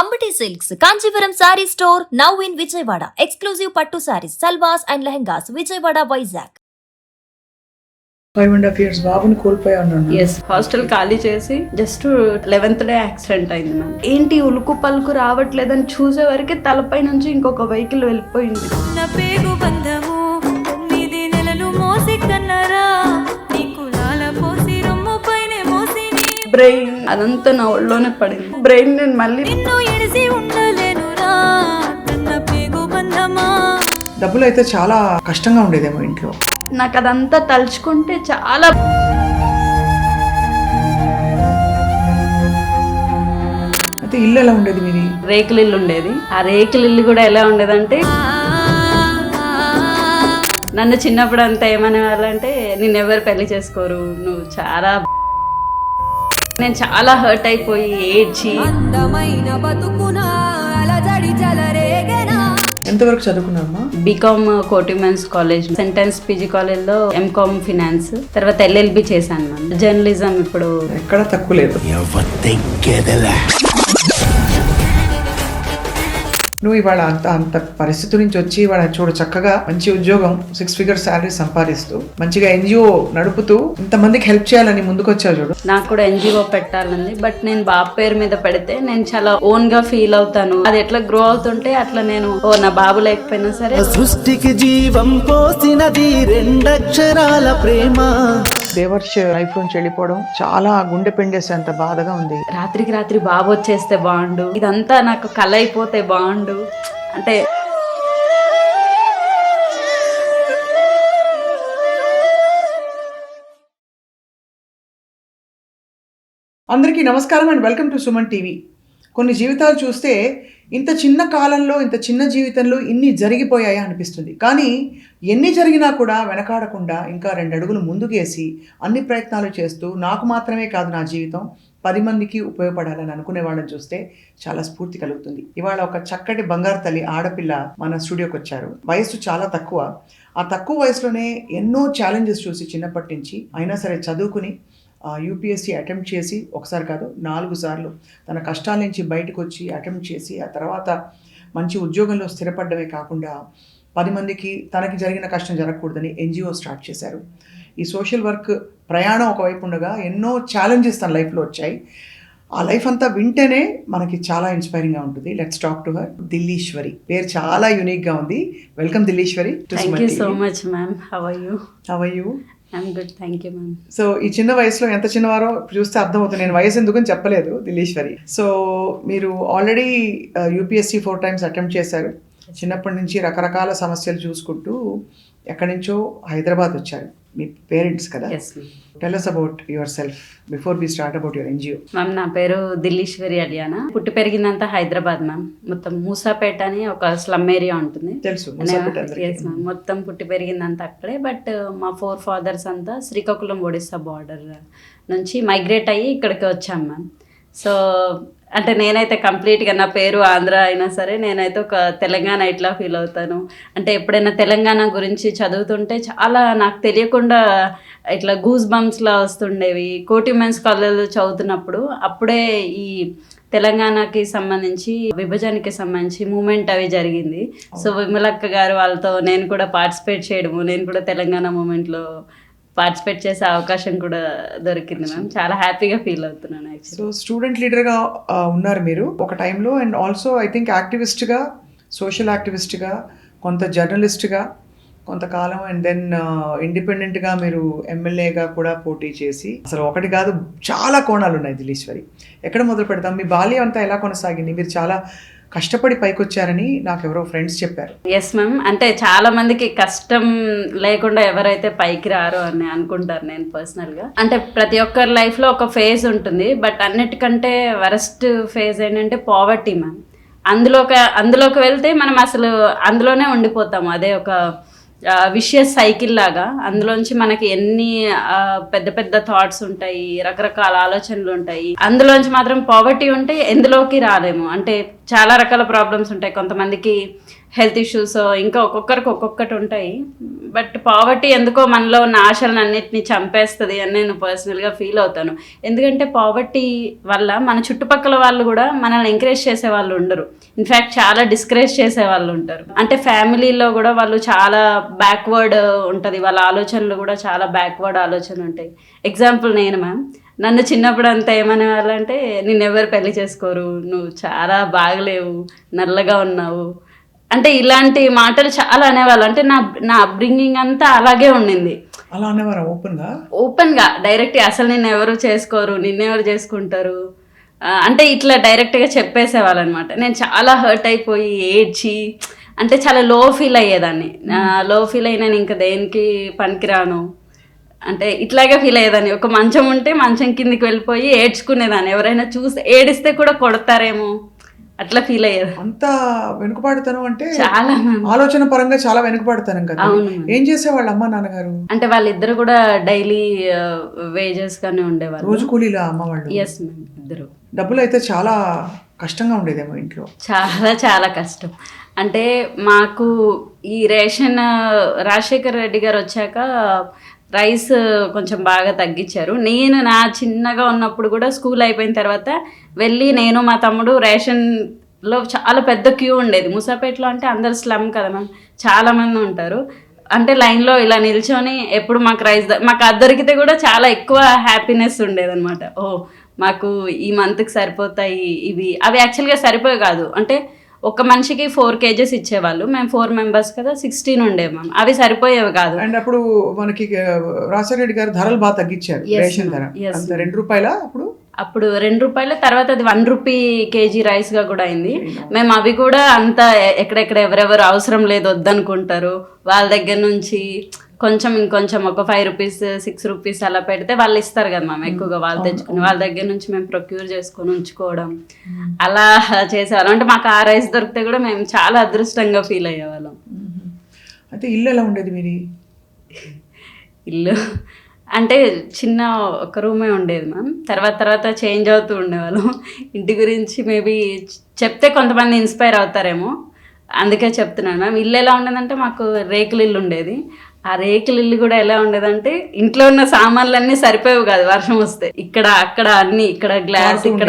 Ambati Silks, Kanchivaram Saree Store, now in Vijayawada. Exclusive Pattu Sarees, Salwas and Lehengas, Vijayawada, Vizag. 5.5 years బాబుని కోల్పోయా ఉన్నాను. Yes, hostel ఖాళీ చేసి just 11th day accident అయింది ma'am. ఏంటి ఉలుకు పలుకు రావట్లేదని చూసే వరకే తలపై నుంచి ఇంకొక వెహికల్ వెళ్ళిపోయింది. నా పేగు బంధము 9 నెలలు మోసి కన్నరా నీ కులాల పోసి రొమ్ము పైన మోసి బ్రెయిన్ అదంతా నా ఒళ్ళోనే పడింది. బ్రెయిన్ నేను మళ్ళీ నిన్ను ఎడిసి ఉండలేనురా నా పేగు బంధమా. డబ్బులు అయితే చాలా కష్టంగా ఉండేదేమో ఇంట్లో. నాకు అదంతా తలుచుకుంటే చాలా అయితే ఇల్లు ఎలా ఉండేది మీది? రేకుల ఇల్లు ఉండేది. ఆ రేకుల ఇల్లు కూడా ఎలా ఉండేదంటే నన్ను చిన్నప్పుడు అంతా ఏమనే వాళ్ళంటే నిన్నెవరు పెళ్లి చేసుకోరు, నువ్వు చాలా నేను చాలా హర్ట్ అయిపోయి ఏడ్చి అందమైన బతుకునా అలజడి చలరేగనా. ఎంతవరకు చదువుకున్నారమ్మా? బీకామ్ కోటి మెన్స్ కాలేజ్, సెంటెన్స్ పీజీ కాలేజ్లో ఎంకామ్ ఫినాన్స్, తర్వాత ఎల్ఎల్బి చేశాను మ్యామ్. జర్నలిజం ఇప్పుడు ఎక్కడ తక్కువ లేదు. నువ్వు ఇవాళ అంత పరిస్థితి నుంచి వచ్చి ఇవాళ చూడు చక్కగా మంచి ఉద్యోగం, 6 figure శాలరీ సంపాదిస్తూ మంచిగా ఎన్జిఓ నడుపుతూ ఇంతమందికి హెల్ప్ చేయాలని ముందుకు వచ్చావు చూడు. నాకు కూడా ఎన్జిఓ పెట్టాలని, బట్ నేను బాబు పేరు మీద పెడితే నేను చాలా ఓన్ గా ఫీల్ అవుతాను. అది ఎట్లా గ్రో అవుతుంటే అట్లా నేను నా బాబు లేకపోయినా సరే సృష్టికి జీవం పోసినది 2 అక్షరాల ప్రేమ. దేవర్ష్ లైఫ్ నుంచి వెళ్ళిపోవడం చాలా గుండె పిండేసేంత బాధగా ఉంది. రాత్రికి రాత్రి బాబు వచ్చేస్తే బాగుండు, ఇదంతా నాకు కల అయిపోతే బాగుండు. అంటే అందరికీ నమస్కారం and welcome to Suman TV. కొన్ని జీవితాలు చూస్తే ఇంత చిన్న కాలంలో ఇంత చిన్న జీవితంలో ఇన్ని జరిగిపోయాయా అనిపిస్తుంది. కానీ ఎన్ని జరిగినా కూడా వెనకాడకుండా ఇంకా 2 అడుగులు ముందుకేసి అన్ని ప్రయత్నాలు చేస్తూ నాకు మాత్రమే కాదు నా జీవితం 10 మందికి ఉపయోగపడాలని అనుకునే వాళ్ళని చూస్తే చాలా స్ఫూర్తి కలుగుతుంది. ఇవాళ ఒక చక్కటి బంగారు తల్లి ఆడపిల్ల మన స్టూడియోకి వచ్చారు. వయసు చాలా తక్కువ. ఆ తక్కువ వయసులోనే ఎన్నో ఛాలెంజెస్ చూసి చిన్నప్పటి నుంచి అయినా సరే చదువుకుని యూపీఎస్సీ అటెంప్ట్ చేసి ఒకసారి కాదు 4 సార్లు తన కష్టాల నుంచి బయటకు వచ్చి అటెంప్ట్ చేసి ఆ తర్వాత మంచి ఉద్యోగంలో స్థిరపడమే కాకుండా 10 మందికి తనకి జరిగిన కష్టం జరగకూడదని ఎన్జిఓ స్టార్ట్ చేశారు. ఈ సోషల్ వర్క్ ప్రయాణం ఒకవైపు ఉండగా ఎన్నో ఛాలెంజెస్ తన లైఫ్లో వచ్చాయి. ఆ లైఫ్ అంతా వింటేనే మనకి చాలా ఇన్స్పైరింగ్గా ఉంటుంది. Let's talk to her. Dilliswari పేరు చాలా యూనిక్గా ఉంది. Welcome Dilliswari. Thank you so much ma'am. How are you? I'm good, thank you ma'am. So ఈ చిన్న వయసులో ఎంత చిన్నవారో చూస్తే అర్థమవుతుంది. నేను వయసు ఎందుకని చెప్పలేదు దిల్లీశ్వరి. సో మీరు ఆల్రెడీ యూపీఎస్సీ 4 times అటెంప్ట్ చేశారు. చిన్నప్పటి నుంచి రకరకాల సమస్యలు చూసుకుంటూ ఎక్కడి నుంచో హైదరాబాద్ వచ్చారు. మీ పేరెంట్స్ కదా? Tell us about yourself before we start about your NGO. Ma'am నా పేరు దిల్లీశ్వరి అలియానా. పుట్టి పెరిగిందంతా హైదరాబాద్ మ్యామ్. మొత్తం మూసాపేట అని ఒక స్లమ్ ఏరియా ఉంటుంది. తెలుసు. మ్యామ్ మొత్తం పుట్టి పెరిగిందంతా అక్కడే. బట్ మా 4 fathers అంతా శ్రీకాకుళం ఒడిస్సా బార్డర్ నుంచి మైగ్రేట్ అయ్యి ఇక్కడికి వచ్చాం మ్యామ్. సో అంటే నేనైతే కంప్లీట్గా నా పేరు ఆంధ్ర అయినా సరే నేనైతే ఒక తెలంగాణ ఇట్లా ఫీల్ అవుతాను. అంటే ఎప్పుడైనా తెలంగాణ గురించి చదువుతుంటే చాలా నాకు తెలియకుండా ఇట్లా గూస్ బంప్స్లా వస్తుండేవి. కోటి మెన్స్ కాలేజ్లో చదువుతున్నప్పుడు అప్పుడే ఈ తెలంగాణకి సంబంధించి విభజనకి సంబంధించి మూమెంట్ అవి జరిగింది. సో విమలక్క గారు వాళ్ళతో నేను కూడా పార్టిసిపేట్ చేయడము, నేను కూడా తెలంగాణ మూమెంట్లో పార్టిసిపేట్ చేసే అవకాశం కూడా దొరికింది మ్యామ్. చాలా హ్యాపీగా ఫీల్ అవుతున్నాను యాక్చువల్లీ. సో స్టూడెంట్ లీడర్గా ఉన్నారు మీరు ఒక టైంలో, అండ్ ఆల్సో ఐ థింక్ యాక్టివిస్ట్గా, సోషల్ యాక్టివిస్ట్గా, కొంత జర్నలిస్ట్గా కొంతకాలం, అండ్ దెన్ ఇండిపెండెంట్గా మీరు ఎమ్మెల్యేగా కూడా పోటీ చేసి అసలు ఒకటి కాదు చాలా కోణాలు ఉన్నాయి దిల్లీశ్వరి. ఎక్కడ మొదలు పెడతాం? మీ బాల్యం అంతా ఎలా కొనసాగింది? మీరు చాలా కష్టపడి పైకి వచ్చారని నాకు ఎవరో ఫ్రెండ్స్ చెప్పారు. Yes ma'am. అంటే చాలా మందికి కష్టం లేకుండా ఎవరైతే పైకి రారో అని అనుకుంటారు. నేను పర్సనల్గా అంటే ప్రతి ఒక్కరి లైఫ్లో ఒక ఫేజ్ ఉంటుంది. బట్ అన్నిటికంటే వరస్ట్ ఫేజ్ ఏంటంటే పావర్టీ మ్యామ్. అందులోకి వెళ్తే మనం అసలు అందులోనే ఉండిపోతాము. అదే ఒక విషియస్ సైకిల్ లాగా. అందులోంచి మనకి ఎన్ని పెద్ద పెద్ద థాట్స్ ఉంటాయి, రకరకాల ఆలోచనలు ఉంటాయి. అందులోంచి మాత్రం పావర్టీ ఉంటే ఎందులోకి రాలేము. అంటే చాలా రకాల ప్రాబ్లమ్స్ ఉంటాయి. కొంతమందికి హెల్త్ ఇష్యూస్, ఇంకా ఒక్కొక్కరికి ఒక్కొక్కటి ఉంటాయి. బట్ పావర్టీ ఎందుకో మనలో ఉన్న ఆశలను అన్నిటిని చంపేస్తుంది అని నేను పర్సనల్గా ఫీల్ అవుతాను. ఎందుకంటే పావర్టీ వల్ల మన చుట్టుపక్కల వాళ్ళు కూడా మనల్ని ఎంకరేజ్ చేసే వాళ్ళు ఉండరు. ఇన్ఫ్యాక్ట్ చాలా డిస్కరేజ్ చేసే వాళ్ళు ఉంటారు. అంటే ఫ్యామిలీలో కూడా వాళ్ళు చాలా బ్యాక్వర్డ్ ఉంటుంది, వాళ్ళ ఆలోచనలు కూడా చాలా బ్యాక్వర్డ్ ఆలోచనలు ఉంటాయి. ఎగ్జాంపుల్ నేను మ్యామ్, నన్ను చిన్నప్పుడు అంతా ఏమనేవాళ్ళంటే నిన్నెవరు పెళ్లి చేసుకోరు, నువ్వు చాలా బాగలేవు, నల్లగా ఉన్నావు, అంటే ఇలాంటి మాటలు చాలా అనేవాళ్ళు. అంటే నా అప్బ్రింగింగ్ అంతా అలాగే ఉండింది. అలా అనేవారు ఓపెన్గా డైరెక్ట్ అసలు నిన్నెవరు చేసుకోరు, నిన్నెవరు చేసుకుంటారు అంటే ఇట్లా డైరెక్ట్గా చెప్పేసేవాళ్ళు అనమాట. నేను చాలా హర్ట్ అయిపోయి ఏడ్చి అంటే చాలా లో ఫీల్ అయ్యేదాన్ని. లో ఫీల్ అయినా ఇంకా దేనికి పనికిరాను అంటే ఇట్లాగే ఫీల్ అయ్యేదాన్ని. ఒక మంచం ఉంటే మంచం కిందికి వెళ్ళిపోయి ఏడ్చుకునేదాన్ని. ఎవరైనా చూసి ఏడిస్తే కూడా కొడతారేమో అట్లా ఫీల్ అయ్యేది. అంత వెనుకబాటుతనం అంటే చాలా ఆలోచన పరంగా చాలా వెనుకబాటుతనం కదా. ఏం చేసేవాళ్ళు అమ్మ నాన్నగారు? అంటే వాళ్ళిద్దరు కూడా డైలీ వేజెస్ గానే ఉండేవాళ్ళు, రోజు కూలీలా అమ్మ వాళ్ళు? ఎస్ మ్యామ్, ఇద్దరు. డబ్బులు అయితే చాలా కష్టంగా ఉండేదేమో ఇంట్లో. చాలా చాలా కష్టం. అంటే మాకు ఈ రేషన్ రాజశేఖర్ రెడ్డి గారు వచ్చాక రైస్ కొంచెం బాగా తగ్గించారు. నేను నా చిన్నగా ఉన్నప్పుడు కూడా స్కూల్ అయిపోయిన తర్వాత వెళ్ళి నేను మా తమ్ముడు రేషన్లో చాలా పెద్ద క్యూ ఉండేది. ముసాపేటలో అంటే అందరు స్లమ్ కదా మ్యామ్, చాలామంది ఉంటారు. అంటే లైన్లో ఇలా నిల్చొని ఎప్పుడు మాకు రైస్ మాకు అది దొరికితే కూడా చాలా ఎక్కువ హ్యాపీనెస్ ఉండేదన్నమాట. ఓ మాకు ఈ మంత్కి సరిపోతాయి ఇవి. అవి యాక్చువల్గా సరిపోయి కాదు, అంటే ఒక మనిషికి 4 kgs ఇచ్చేవాళ్ళు. మేము 4 members కదా, 16 ఉండే మ్యామ్. అవి సరిపోయేవి కాదు. అండ్ అప్పుడు మనకి రాజశేఖర గారు ధరలు బాగా తగ్గించారు. రేషన్ ధర అంత ₹2 అప్పుడు ₹2 తర్వాత అది ₹1 kg రైస్ గా కూడా అయింది. మేము అవి కూడా అంత ఎక్కడెక్కడ ఎవరెవరు అవసరం లేదు వద్దనుకుంటారు వాళ్ళ దగ్గర నుంచి కొంచెం ఇంకొంచెం ఒక ₹5 ₹6 అలా పెడితే వాళ్ళు ఇస్తారు కదా మ్యామ్, ఎక్కువగా వాళ్ళు తెచ్చుకుని వాళ్ళ దగ్గర నుంచి మేము ప్రొక్యూర్ చేసుకొని ఉంచుకోవడం అలా చేసేవాళ్ళం. అంటే మాకు ఆ రైస్ దొరికితే కూడా మేము చాలా అదృష్టంగా ఫీల్ అయ్యేవాళ్ళం. అయితే ఇల్లు ఎలా ఉండేది మీది? ఇల్లు అంటే చిన్న ఒక రూమే ఉండేది మ్యామ్. తర్వాత చేంజ్ అవుతూ ఉండేవాళ్ళం. ఇంటి గురించి మేబీ చెప్తే కొంతమంది ఇన్స్పైర్ అవుతారేమో, అందుకే చెప్తున్నాను మ్యామ్. ఇల్లు ఎలా ఉండేదంటే మాకు రేకుల ఇల్లు ఉండేది. ఆ రేకుల ఇల్లు కూడా ఎలా ఉండేదంటే ఇంట్లో ఉన్న సామాన్లన్నీ సరిపోయేవి కాదు వర్షం వస్తే. ఇక్కడ అక్కడ అన్ని, ఇక్కడ గ్లాస్, ఇక్కడ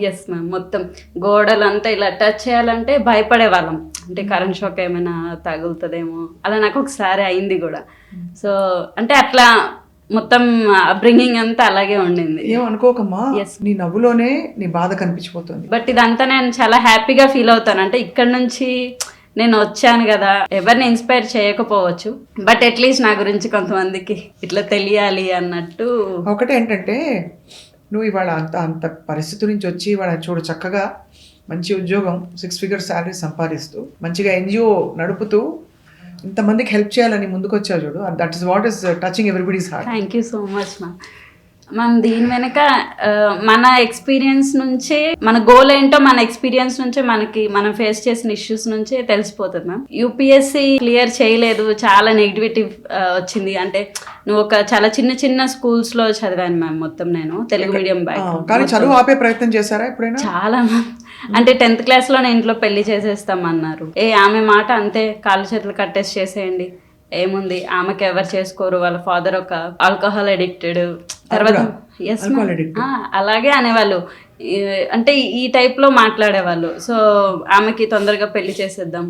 ఎస్ మ్యామ్, మొత్తం గోడలంతా ఇలా టచ్ చేయాలంటే భయపడే వాళ్ళం. అంటే కరెంట్ షాక్ ఏమైనా తగులుతుందేమో అలా నాకు ఒకసారి అయింది కూడా. సో అంటే అట్లా మొత్తం అప్బ్రింగింగ్ అంతా అలాగే ఉండింది. ఏమనుకోకమ్మా, నీ నవ్వులోనే నీ బాధ కనిపించిపోతుంది. బట్ ఇదంతా నేను చాలా హ్యాపీగా ఫీల్ అవుతాను. అంటే ఇక్కడ నుంచి నేను వచ్చాను కదా, ఎవరిని ఇన్స్పైర్ చేయకపోవచ్చు, బట్ అట్లీస్ట్ నా గురించి కొంతమందికి ఇట్లా తెలియాలి అన్నట్టు. ఒకటి ఏంటంటే నువ్వు ఇవాళ అంత పరిస్థితి నుంచి వచ్చి ఇవాళ చూడు చక్కగా మంచి ఉద్యోగం, 6 figure శాలరీ సంపాదిస్తూ మంచిగా NGO నడుపుతూ ఇంతమందికి హెల్ప్ చేయాలని ముందుకు వచ్చావు చూడు. That is what is touching everybody's heart. Thank you so much ma'am. దీని వెనక మన ఎక్స్పీరియన్స్ నుంచే, మన గోల్ ఏంటో మన ఎక్స్పీరియన్స్ నుంచే మనం ఫేస్ చేసిన ఇష్యూస్ నుంచే తెలిసిపోతుంది మ్యామ్. UPSC క్లియర్ చేయలేదు, చాలా నెగిటివిటీ వచ్చింది. అంటే నువ్వు ఒక చాలా చిన్న స్కూల్స్లో చదివాను మ్యామ్. మొత్తం నేను తెలుగు మీడియం బ్యాక్. కానీ చదువు ఆపే ప్రయత్నం చేశారా ఎప్పుడైనా? చాలా మ్యామ్. అంటే 10th క్లాస్లో నేను ఇంట్లో పెళ్లి చేసేస్తామన్నారు. ఆమె మాట అంతే, కాళ్ళు చేతులు కట్టేసి చేసేయండి, ఏముంది, ఆమెకి ఎవరు చేసుకోరు, వాళ్ళ ఫాదర్ ఒక ఆల్కహాల్ అడిక్టెడ్. తర్వాత అలాగే అనేవాళ్ళు, అంటే ఈ టైప్లో మాట్లాడేవాళ్ళు. సో ఆమెకి తొందరగా పెళ్లి చేసేద్దాం.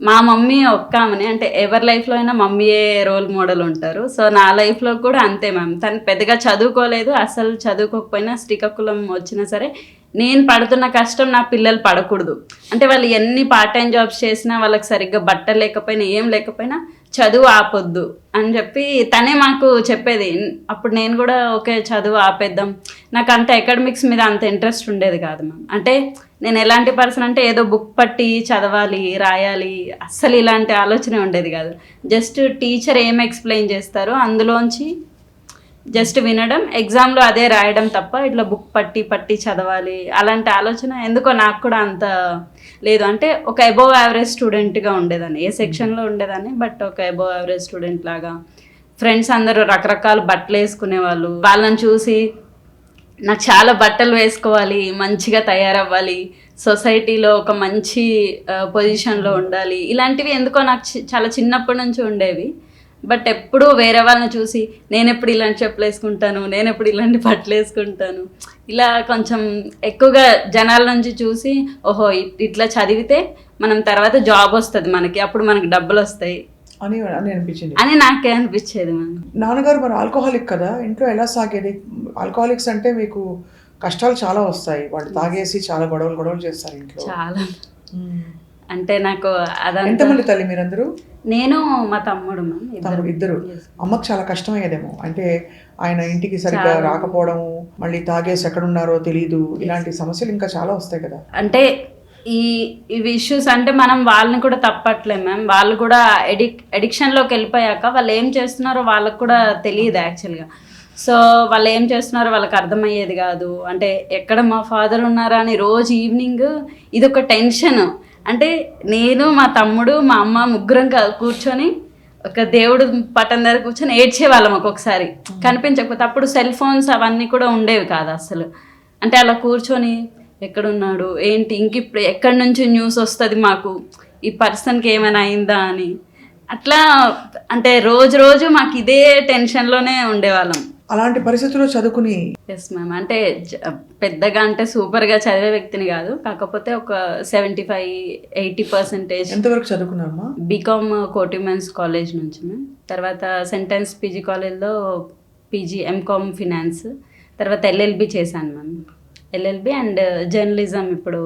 మా మమ్మీ ఒక్క ఆమెని, అంటే ఎవరి లైఫ్లో అయినా మమ్మీయే రోల్ మోడల్ ఉంటారు. సో నా లైఫ్లో కూడా అంతే మ్యామ్. తను పెద్దగా చదువుకోలేదు, అసలు చదువుకోకపోయినా శ్రీకాకుళం వచ్చినా సరే నేను పడుతున్న కష్టం నా పిల్లలు పడకూడదు. అంటే వాళ్ళు ఎన్ని పార్ట్ టైం జాబ్స్ చేసినా, వాళ్ళకి సరిగ్గా బట్టలు లేకపోయినా ఏం లేకపోయినా చదువు ఆపొద్దు అని చెప్పి తనే మాకు చెప్పేది. అప్పుడు నేను కూడా ఓకే చదువు ఆపేద్దాం. నాకు అంత అకాడమిక్స్ మీద అంత ఇంట్రెస్ట్ ఉండేది కాదు మ్యామ్. అంటే నేను ఎలాంటి పర్సన్ అంటే ఏదో బుక్ పట్టి చదవాలి, రాయాలి, అస్సలు ఇలాంటి ఆలోచనే ఉండేది కాదు. జస్ట్ టీచర్ ఏం ఎక్స్ప్లెయిన్ చేస్తారో అందులోంచి జస్ట్ వినడం, ఎగ్జామ్లో అదే రాయడం తప్ప ఇట్లా బుక్ పట్టి చదవాలి అలాంటి ఆలోచన ఎందుకో నాకు కూడా అంత లేదు. అంటే ఒక అబోవ్ యావరేజ్ స్టూడెంట్గా ఉండేదాన్ని, ఏ సెక్షన్లో ఉండేదాన్ని, బట్ ఒక అబోవ్ యావరేజ్ స్టూడెంట్ లాగా. ఫ్రెండ్స్ అందరూ రకరకాల బట్టలు వేసుకునేవాళ్ళు, వాళ్ళని చూసి నాకు చాలా బట్టలు వేసుకోవాలి, మంచిగా తయారవ్వాలి, సొసైటీలో ఒక మంచి పొజిషన్లో ఉండాలి, ఇలాంటివి ఎందుకో నాకు చాలా చిన్నప్పటి నుంచి ఉండేవి. బట్ ఎప్పుడూ వేరే వాళ్ళని చూసి నేను ఎప్పుడు ఇలాంటి చెప్పులు వేసుకుంటాను, నేను ఎప్పుడు ఇలాంటి బట్టలు వేసుకుంటాను, ఇలా కొంచెం ఎక్కువగా జనాల నుంచి చూసి ఓహో ఇట్లా చదివితే మనం తర్వాత జాబ్ వస్తుంది మనకి, అప్పుడు మనకి డబ్బులు వస్తాయి అని అనిపించింది అని నాకే అనిపించేది. నాన్నగారు మరి ఆల్కహాలిక్ కదా, ఇంట్లో ఎలా సాగేది? ఆల్కహాలిక్స్ అంటే మీకు కష్టాలు చాలా వస్తాయి, వాళ్ళు తాగేసి చాలా గొడవలు చేస్తారు ఇంట్లో. చాలా అంటే నాకు అదంతా. ఎంతమంది తల్లి మీరందరూ? నేను మా తమ్ముడు ఇద్దరు. అమ్మకు చాలా కష్టమయ్యేదేమో, అంటే ఆయన ఇంటికి సరిగ్గా రాకపోవడము, మళ్ళీ తాగేసి ఎక్కడున్నారో తెలియదు, ఇలాంటి సమస్యలు ఇంకా చాలా వస్తాయి కదా. అంటే ఇవి ఇష్యూస్ అంటే మనం వాళ్ళని కూడా తప్పట్లేం మ్యామ్, వాళ్ళు కూడా అడిక్షన్లోకి వెళ్ళిపోయాక వాళ్ళు ఏం చేస్తున్నారో వాళ్ళకు కూడా తెలియదు యాక్చువల్గా. సో వాళ్ళు ఏం చేస్తున్నారో వాళ్ళకి అర్థమయ్యేది కాదు. అంటే ఎక్కడ మా ఫాదర్ ఉన్నారా అని రోజు ఈవినింగ్ ఇదొక టెన్షన్. అంటే నేను మా తమ్ముడు మా అమ్మ ముగ్గురం కూర్చొని ఒక దేవుడు పట్టం దగ్గర కూర్చొని ఏడ్చేవాళ్ళం ఒక్కొక్కసారి కనిపించకపోతే. అప్పుడు సెల్ ఫోన్స్ అవన్నీ కూడా ఉండేవి కాదు అసలు. అంటే అలా కూర్చొని ఎక్కడున్నాడు ఏంటి, ఇంక ఇప్పుడు ఎక్కడి నుంచి న్యూస్ వస్తుంది మాకు, ఈ పర్సన్కి ఏమైనా అయిందా అని. అట్లా అంటే రోజు మాకు ఇదే టెన్షన్లోనే ఉండేవాళ్ళం. అలాంటి పరిస్థితుల్లో చదువుకుని. Yes ma'am. అంటే పెద్దగా అంటే సూపర్గా చదివే వ్యక్తిని కాదు, కాకపోతే ఒక 75-80%. ఎంతవరకు చదువుకున్నారమ్మా? బీకామ్ కోటి ఉమెన్స్ కాలేజ్ నుంచి మ్యామ్. తర్వాత సెంటెన్స్ పీజీ కాలేజ్లో పీజీ ఎంకామ్ ఫినాన్స్. తర్వాత ఎల్ఎల్బి చేశాను మ్యామ్. ఎల్ఎల్బి అండ్ జర్నలిజం ఇప్పుడు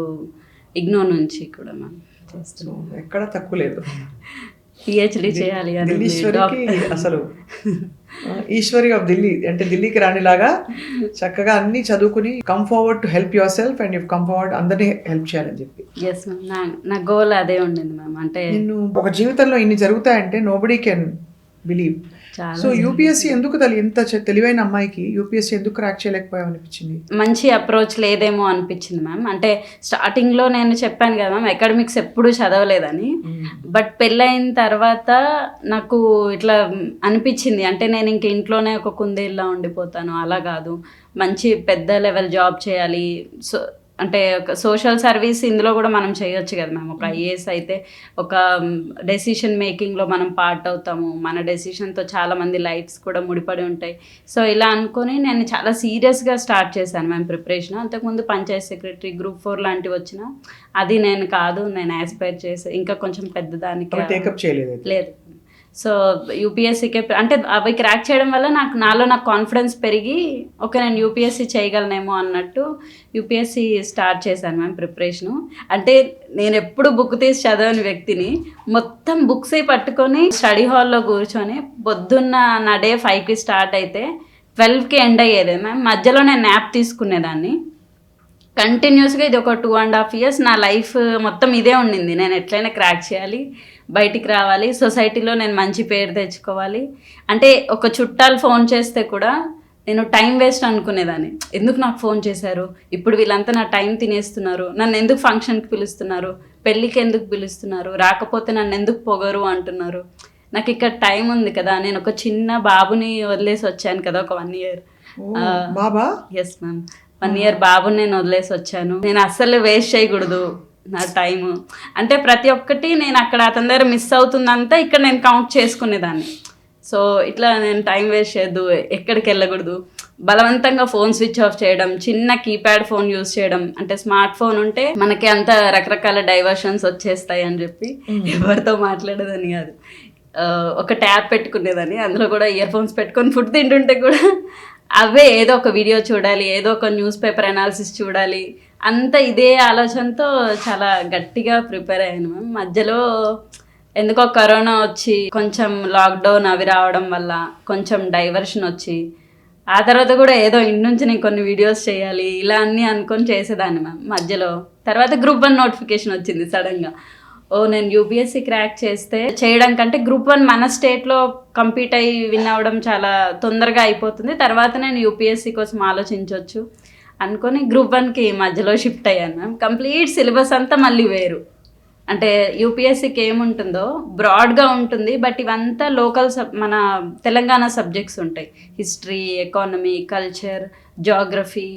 ఇగ్నో నుంచి కూడా మ్యామ్ చేస్తున్నాను. ఎక్కడ తక్కువ లేదు. పిహెచ్డి చేయాలి అని అసలు ఈశ్వరి ఆఫ్ ఢిల్లీ అంటే ఢిల్లీకి రానిలాగా చక్కగా అన్ని చదువుకుని come forward to help your self and you come forward అందరినీ హెల్ప్ చేయాలని చెప్పి. Yes ma'am. నా గోల్ అదే ఉండింది మ్యామ్. అంటే నేను ఒక జీవితంలో ఇన్ని జరుగుతాయంటే nobody can believe. So UPSC ఎందుకు ఇంత తెలివైన అమ్మాయికి యూపీఎస్సీ ఎందుకు క్రాక్ చేయలేకపోయావు అనిపించింది? మంచి అప్రోచ్ లేదేమో అనిపించింది మ్యామ్. అంటే స్టార్టింగ్లో నేను చెప్పాను కదా మ్యామ్, అకాడమిక్స్ ఎప్పుడూ చదవలేదని. బట్ పెళ్ళైన తర్వాత నాకు ఇట్లా అనిపించింది, అంటే నేను ఇంక ఇంట్లోనే ఒక కుందేళ్ళ ఉండిపోతాను, అలా కాదు, మంచి పెద్ద లెవెల్ జాబ్ చేయాలి. సో అంటే ఒక సోషల్ సర్వీస్ ఇందులో కూడా మనం చేయొచ్చు కదా మ్యామ్. ఒక ఐఏఎస్ అయితే ఒక డెసిషన్ మేకింగ్లో మనం పార్ట్ అవుతాము, మన డెసిషన్తో చాలామంది లైఫ్స్ కూడా ముడిపడి ఉంటాయి. సో ఇలా అనుకొని నేను చాలా సీరియస్గా స్టార్ట్ చేశాను మ్యామ్ ప్రిపరేషన్. అంతకుముందు పంచాయత్ సెక్రటరీ, గ్రూప్ 4 లాంటివి వచ్చినా అది నేను కాదు, నేను ఆస్పైర్ చేసి ఇంకా కొంచెం పెద్దదానికి టేకప్ చేయలేదు. లేదు. సో యూపీఎస్సీకే అంటే అవి క్రాక్ చేయడం వల్ల నాలో కాన్ఫిడెన్స్ పెరిగి ఓకే నేను యూపీఎస్సీ చేయగలనేమో అన్నట్టు యూపీఎస్సీ స్టార్ట్ చేశాను మ్యామ్ ప్రిపరేషను. అంటే నేను ఎప్పుడు బుక్ తీసి చదవని వ్యక్తిని మొత్తం బుక్స్ పట్టుకొని స్టడీ హాల్లో కూర్చొని పొద్దున్న నా డే 5కి స్టార్ట్ అయితే 12కి ఎండ్ అయ్యేది మ్యామ్. మధ్యలో నేను న్యాప్ తీసుకునేదాన్ని. కంటిన్యూస్గా ఇది ఒక 2.5 years నా లైఫ్ మొత్తం ఇదే ఉండింది. నేను ఎట్లయినా క్రాక్ చేయాలి, బయటికి రావాలి, సొసైటీలో నేను మంచి పేరు తెచ్చుకోవాలి. అంటే ఒక చుట్టాలు ఫోన్ చేస్తే కూడా నేను టైం వేస్ట్ అనుకునేదాన్ని. ఎందుకు నాకు ఫోన్ చేశారు, ఇప్పుడు వీళ్ళంతా నా టైం తినేస్తున్నారు, నన్ను ఎందుకు ఫంక్షన్కి పిలుస్తున్నారు, పెళ్ళికి ఎందుకు పిలుస్తున్నారు, రాకపోతే నన్ను ఎందుకు పొగరు అంటున్నారు, నాకు ఇక్కడ టైం ఉంది కదా, నేను ఒక చిన్న బాబుని వదిలేసి వచ్చాను కదా ఒక 1 year. బాబా? Yes ma'am. 1 year బాబుని నేను వదిలేసి వచ్చాను. నేను అస్సలు వేస్ట్ చేయకూడదు నా టైము. అంటే ప్రతి ఒక్కటి నేను అక్కడ అతని దగ్గర మిస్ అవుతుందంతా ఇక్కడ నేను కౌంట్ చేసుకునేదాన్ని. సో ఇట్లా నేను టైం వేస్ట్ చేయొద్దు, ఎక్కడికి వెళ్ళకూడదు, బలవంతంగా ఫోన్ స్విచ్ ఆఫ్ చేయడం, చిన్న కీప్యాడ్ ఫోన్ యూజ్ చేయడం. అంటే స్మార్ట్ ఫోన్ ఉంటే మనకి అంత రకరకాల డైవర్షన్స్ వచ్చేస్తాయి అని చెప్పి ఎవరితో మాట్లాడేదని కాదు, ఒక ట్యాబ్ పెట్టుకునేదాన్ని, అందులో కూడా ఇయర్ ఫోన్స్ పెట్టుకొని ఫుడ్ తింటుంటే కూడా అవే ఏదో ఒక వీడియో చూడాలి, ఏదో ఒక న్యూస్ పేపర్ అనాలిసిస్ చూడాలి, అంత ఇదే ఆలోచనతో చాలా గట్టిగా ప్రిపేర్ అయ్యాను మ్యామ్. మధ్యలో ఎందుకో కరోనా వచ్చి కొంచెం లాక్డౌన్ అవి రావడం వల్ల కొంచెం డైవర్షన్ వచ్చి ఆ తర్వాత కూడా ఏదో ఇంటి నుంచి నేను కొన్ని వీడియోస్ చేయాలి ఇలా అన్నీ అనుకొని చేసేదాన్ని మ్యామ్ మధ్యలో. తర్వాత గ్రూప్ 1 నోటిఫికేషన్ వచ్చింది సడన్గా. నేను యూపీఎస్సీ క్రాక్ చేస్తే చేయడం కంటే గ్రూప్ 1 మన స్టేట్లో కంపీట్ అయ్యి విన్ అవ్వడం చాలా తొందరగా అయిపోతుంది, తర్వాత నేను యూపీఎస్సీ కోసం ఆలోచించవచ్చు అనుకొని గ్రూప్ 1కి మధ్యలో షిఫ్ట్ అయ్యాను మ్యామ్. కంప్లీట్ సిలబస్ అంతా మళ్ళీ వేరు. అంటే యూపీఎస్సీకి ఏముంటుందో బ్రాడ్గా ఉంటుంది, బట్ ఇవంతా లోకల్ మన తెలంగాణ సబ్జెక్ట్స్ ఉంటాయి. హిస్టరీ, ఎకానమీ, కల్చర్, జాగ్రఫీ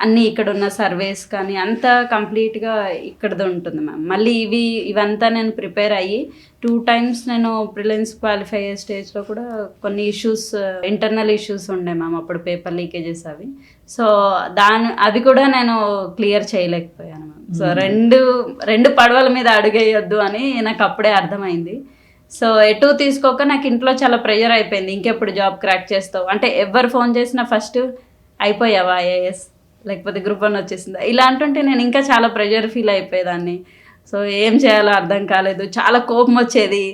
అన్నీ ఇక్కడ ఉన్న సర్వేస్ కానీ అంతా కంప్లీట్గా ఇక్కడది ఉంటుంది మ్యామ్. మళ్ళీ ఇవంతా నేను ప్రిపేర్ అయ్యి 2 times నేను ప్రిలిమ్స్ క్వాలిఫై అయ్యే స్టేజ్లో కూడా కొన్ని ఇష్యూస్, ఇంటర్నల్ ఇష్యూస్ ఉండే మ్యామ్ అప్పుడు, పేపర్ లీకేజెస్ అవి. సో అవి కూడా నేను క్లియర్ చేయలేకపోయాను మ్యామ్. సో రెండు పడవల మీద అడుగేయొద్దు అని నాకు అప్పుడే అర్థమైంది. సో ఎటు తీసుకోక నాకు ఇంట్లో చాలా ప్రెషర్ అయిపోయింది, ఇంకెప్పుడు జాబ్ క్రాక్ చేస్తావు అంటే ఎవరు ఫోన్ చేసినా ఫస్ట్ అయిపోయావా ఐఏఎస్, లేకపోతే గ్రూప్ 1 వచ్చేసిందా, ఇలా అంటుంటే నేను ఇంకా చాలా ప్రెషర్ ఫీల్ అయిపోయేదాన్ని. సో ఏం చేయాలో అర్థం కాలేదు, చాలా కోపం వచ్చేది,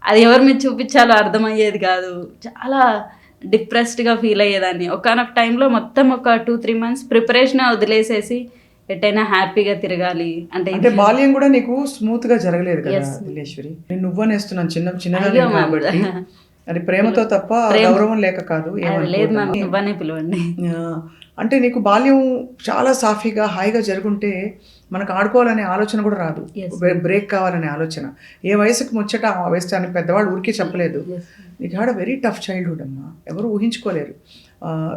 అది ఎవరి మీద చూపించాలో అర్థమయ్యేది కాదు, చాలా డిప్రెస్డ్గా ఫీల్ అయ్యేదాన్ని. ఒకనొక టైంలో మొత్తం ఒక 2-3 months ప్రిపరేషన్ వదిలేసేసి ఎటైనా హ్యాపీగా తిరగాలి అంటే బాల్యం కూడా నీకు స్మూత్ గా జరగలేదు కదా దిలేశ్వరి. నేను నువ్వనేస్తున్నాను చిన్నగా కాబట్టి, అది ప్రేమతో తప్ప గౌరవం లేక కాదు. లేదు మ్యామ్, నువ్వనే పిలవండి. అంటే నీకు బాల్యం చాలా సాఫీగా హాయిగా జరుగుంటే మనకు ఆడుకోవాలనే ఆలోచన కూడా రాదు, బ్రేక్ కావాలనే ఆలోచన. ఏ వయసుకు ముచ్చట ఆ వయసు అని పెద్దవాళ్ళు ఊరికే చెప్పలేదు. నీకు had a very tough childhood అమ్మా, ఎవరు ఊహించుకోలేరు.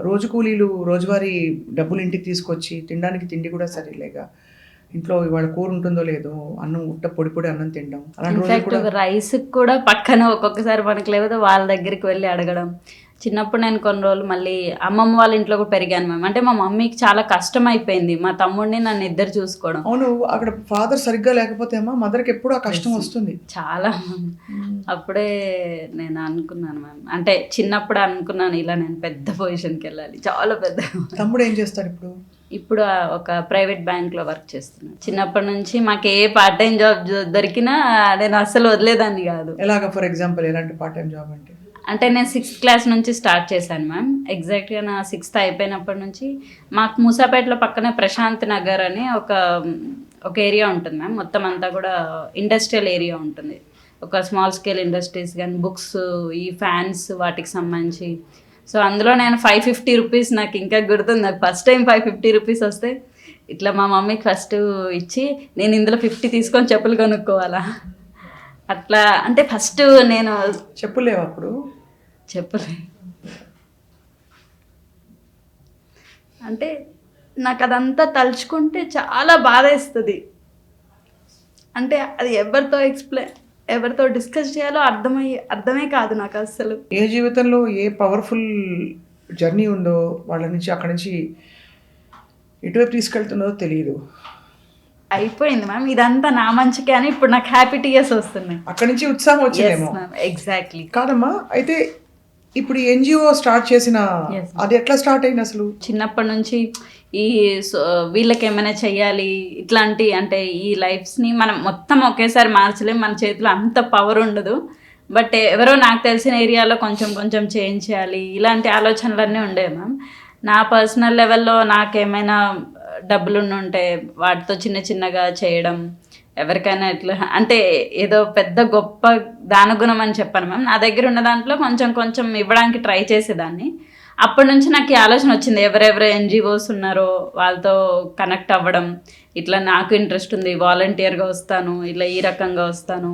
రోజు కూలీలు రోజువారీ డబ్బులు ఇంటికి తీసుకొచ్చి తినడానికి తిండి కూడా సరిలేగా, ఇంట్లో ఇవాళ కూర ఉంటుందో లేదో, అన్నం ఉట్ట పొడి అన్నం తినడం, ఇన్ఫాక్ట్ రైస్ కూడా పక్కన ఒక్కొక్కసారి మనకు లేకపోతే వాళ్ళ దగ్గరికి వెళ్ళి అడగడం. చిన్నప్పుడు నేను కొన్ని రోజులు మళ్ళీ అమ్మమ్మ వాళ్ళ ఇంట్లో కూడా పెరిగాను మ్యామ్. అంటే మా మమ్మీకి చాలా కష్టం అయిపోయింది మా తమ్ముడిని నన్ను ఇద్దరు చూసుకోవడం. అవును, అక్కడ ఫాదర్ సరిగ్గా లేకపోతే అమ్మా మదర్కి ఎప్పుడు ఆ కష్టం వస్తుంది చాలా. అప్పుడే నేను అనుకున్నాను మ్యామ్, అంటే చిన్నప్పుడు అనుకున్నాను ఇలా నేను పెద్ద పొజిషన్కి వెళ్ళాలి, చాలా పెద్ద. తమ్ముడు ఏం చేస్తాడు ఇప్పుడు? ఇప్పుడు ఒక ప్రైవేట్ బ్యాంక్లో వర్క్ చేస్తున్నాను. చిన్నప్పటి నుంచి మాకు ఏ పార్ట్ టైం జాబ్ దొరికినా నేను అస్సలు వదిలేదాన్ని కాదు. ఎలాగ? ఫర్ ఎగ్జాంపుల్ ఎలాంటి పార్ట్ టైం జాబ్ అంటే నేను 6th class నుంచి స్టార్ట్ చేశాను మ్యామ్. ఎగ్జాక్ట్గా నా 6th అయిపోయినప్పటి నుంచి మాకు మూసాపేటలో పక్కనే ప్రశాంత్ నగర్ అని ఒక ఏరియా ఉంటుంది మ్యామ్. మొత్తం అంతా కూడా ఇండస్ట్రియల్ ఏరియా ఉంటుంది. ఒక స్మాల్ స్కేల్ ఇండస్ట్రీస్ కానీ బుక్స్, ఈ ఫ్యాన్స్ వాటికి సంబంధించి. సో అందులో నేను 550 రూపీస్, నాకు ఇంకా గుర్తుంది, నాకు ఫస్ట్ టైం 550 రూపీస్ వస్తే ఇట్లా మా మమ్మీకి ఫస్ట్ ఇచ్చి నేను ఇందులో 50 తీసుకొని చెప్పులు కొనుక్కోవాలా అట్లా. అంటే ఫస్ట్ నేను చెప్పులేవు అప్పుడు, చెప్పులే అంటే నాకు అదంతా తలుచుకుంటే చాలా బాధ వేస్తుంది. అంటే అది ఎవరితో డిస్కస్ చేయాలో అర్థమే కాదు నాకు అసలు. ఏ జీవితంలో ఏ పవర్ఫుల్ జర్నీ ఉందో వాళ్ళ నుంచి అక్కడి నుంచి ఎటువైపు తీసుకెళ్తుందో తెలియదు. అయిపోయింది మ్యామ్, ఇదంతా నా మంచికే అని ఇప్పుడు నాకు హ్యాపీ టీయర్స్ వస్తున్నాయి. అక్కడి నుంచి ఉత్సాహం వచ్చిందేమో. ఎగ్జాక్ట్లీ. కాదమ్మా, అయితే ఇప్పుడు ఎన్జిఓ స్టార్ట్ చేసిన అది ఎట్లా స్టార్ట్ అయింది అసలు? చిన్నప్పటి నుంచి వీళ్ళకి ఏమైనా చెయ్యాలి ఇట్లాంటి, అంటే ఈ లైఫ్స్ని మనం మొత్తం ఒకేసారి మార్చలేం, మన చేతిలో అంత పవర్ ఉండదు. బట్ ఎవరో నాకు తెలిసిన ఏరియాలో కొంచెం చేంజ్ చేయాలి, ఇలాంటి ఆలోచనలన్నీ ఉండేవి మ్యామ్. నా పర్సనల్ లెవెల్లో నాకేమైనా డబ్బులు ఉంటే వాటితో చిన్నగా చేయడం, ఎవరికైనా ఇట్లా అంటే ఏదో పెద్ద గొప్ప దానగుణం అని చెప్పాను మ్యామ్. నా దగ్గర ఉన్న దాంట్లో కొంచెం ఇవ్వడానికి ట్రై చేసేదాన్ని. అప్పటి నుంచి నాకు ఈ ఆలోచన వచ్చింది, ఎవరెవరు NGOs ఉన్నారో వాళ్ళతో కనెక్ట్ అవ్వడం, ఇట్లా నాకు ఇంట్రెస్ట్ ఉంది, వాలంటీర్గా వస్తాను, ఇట్లా ఈ రకంగా వస్తాను,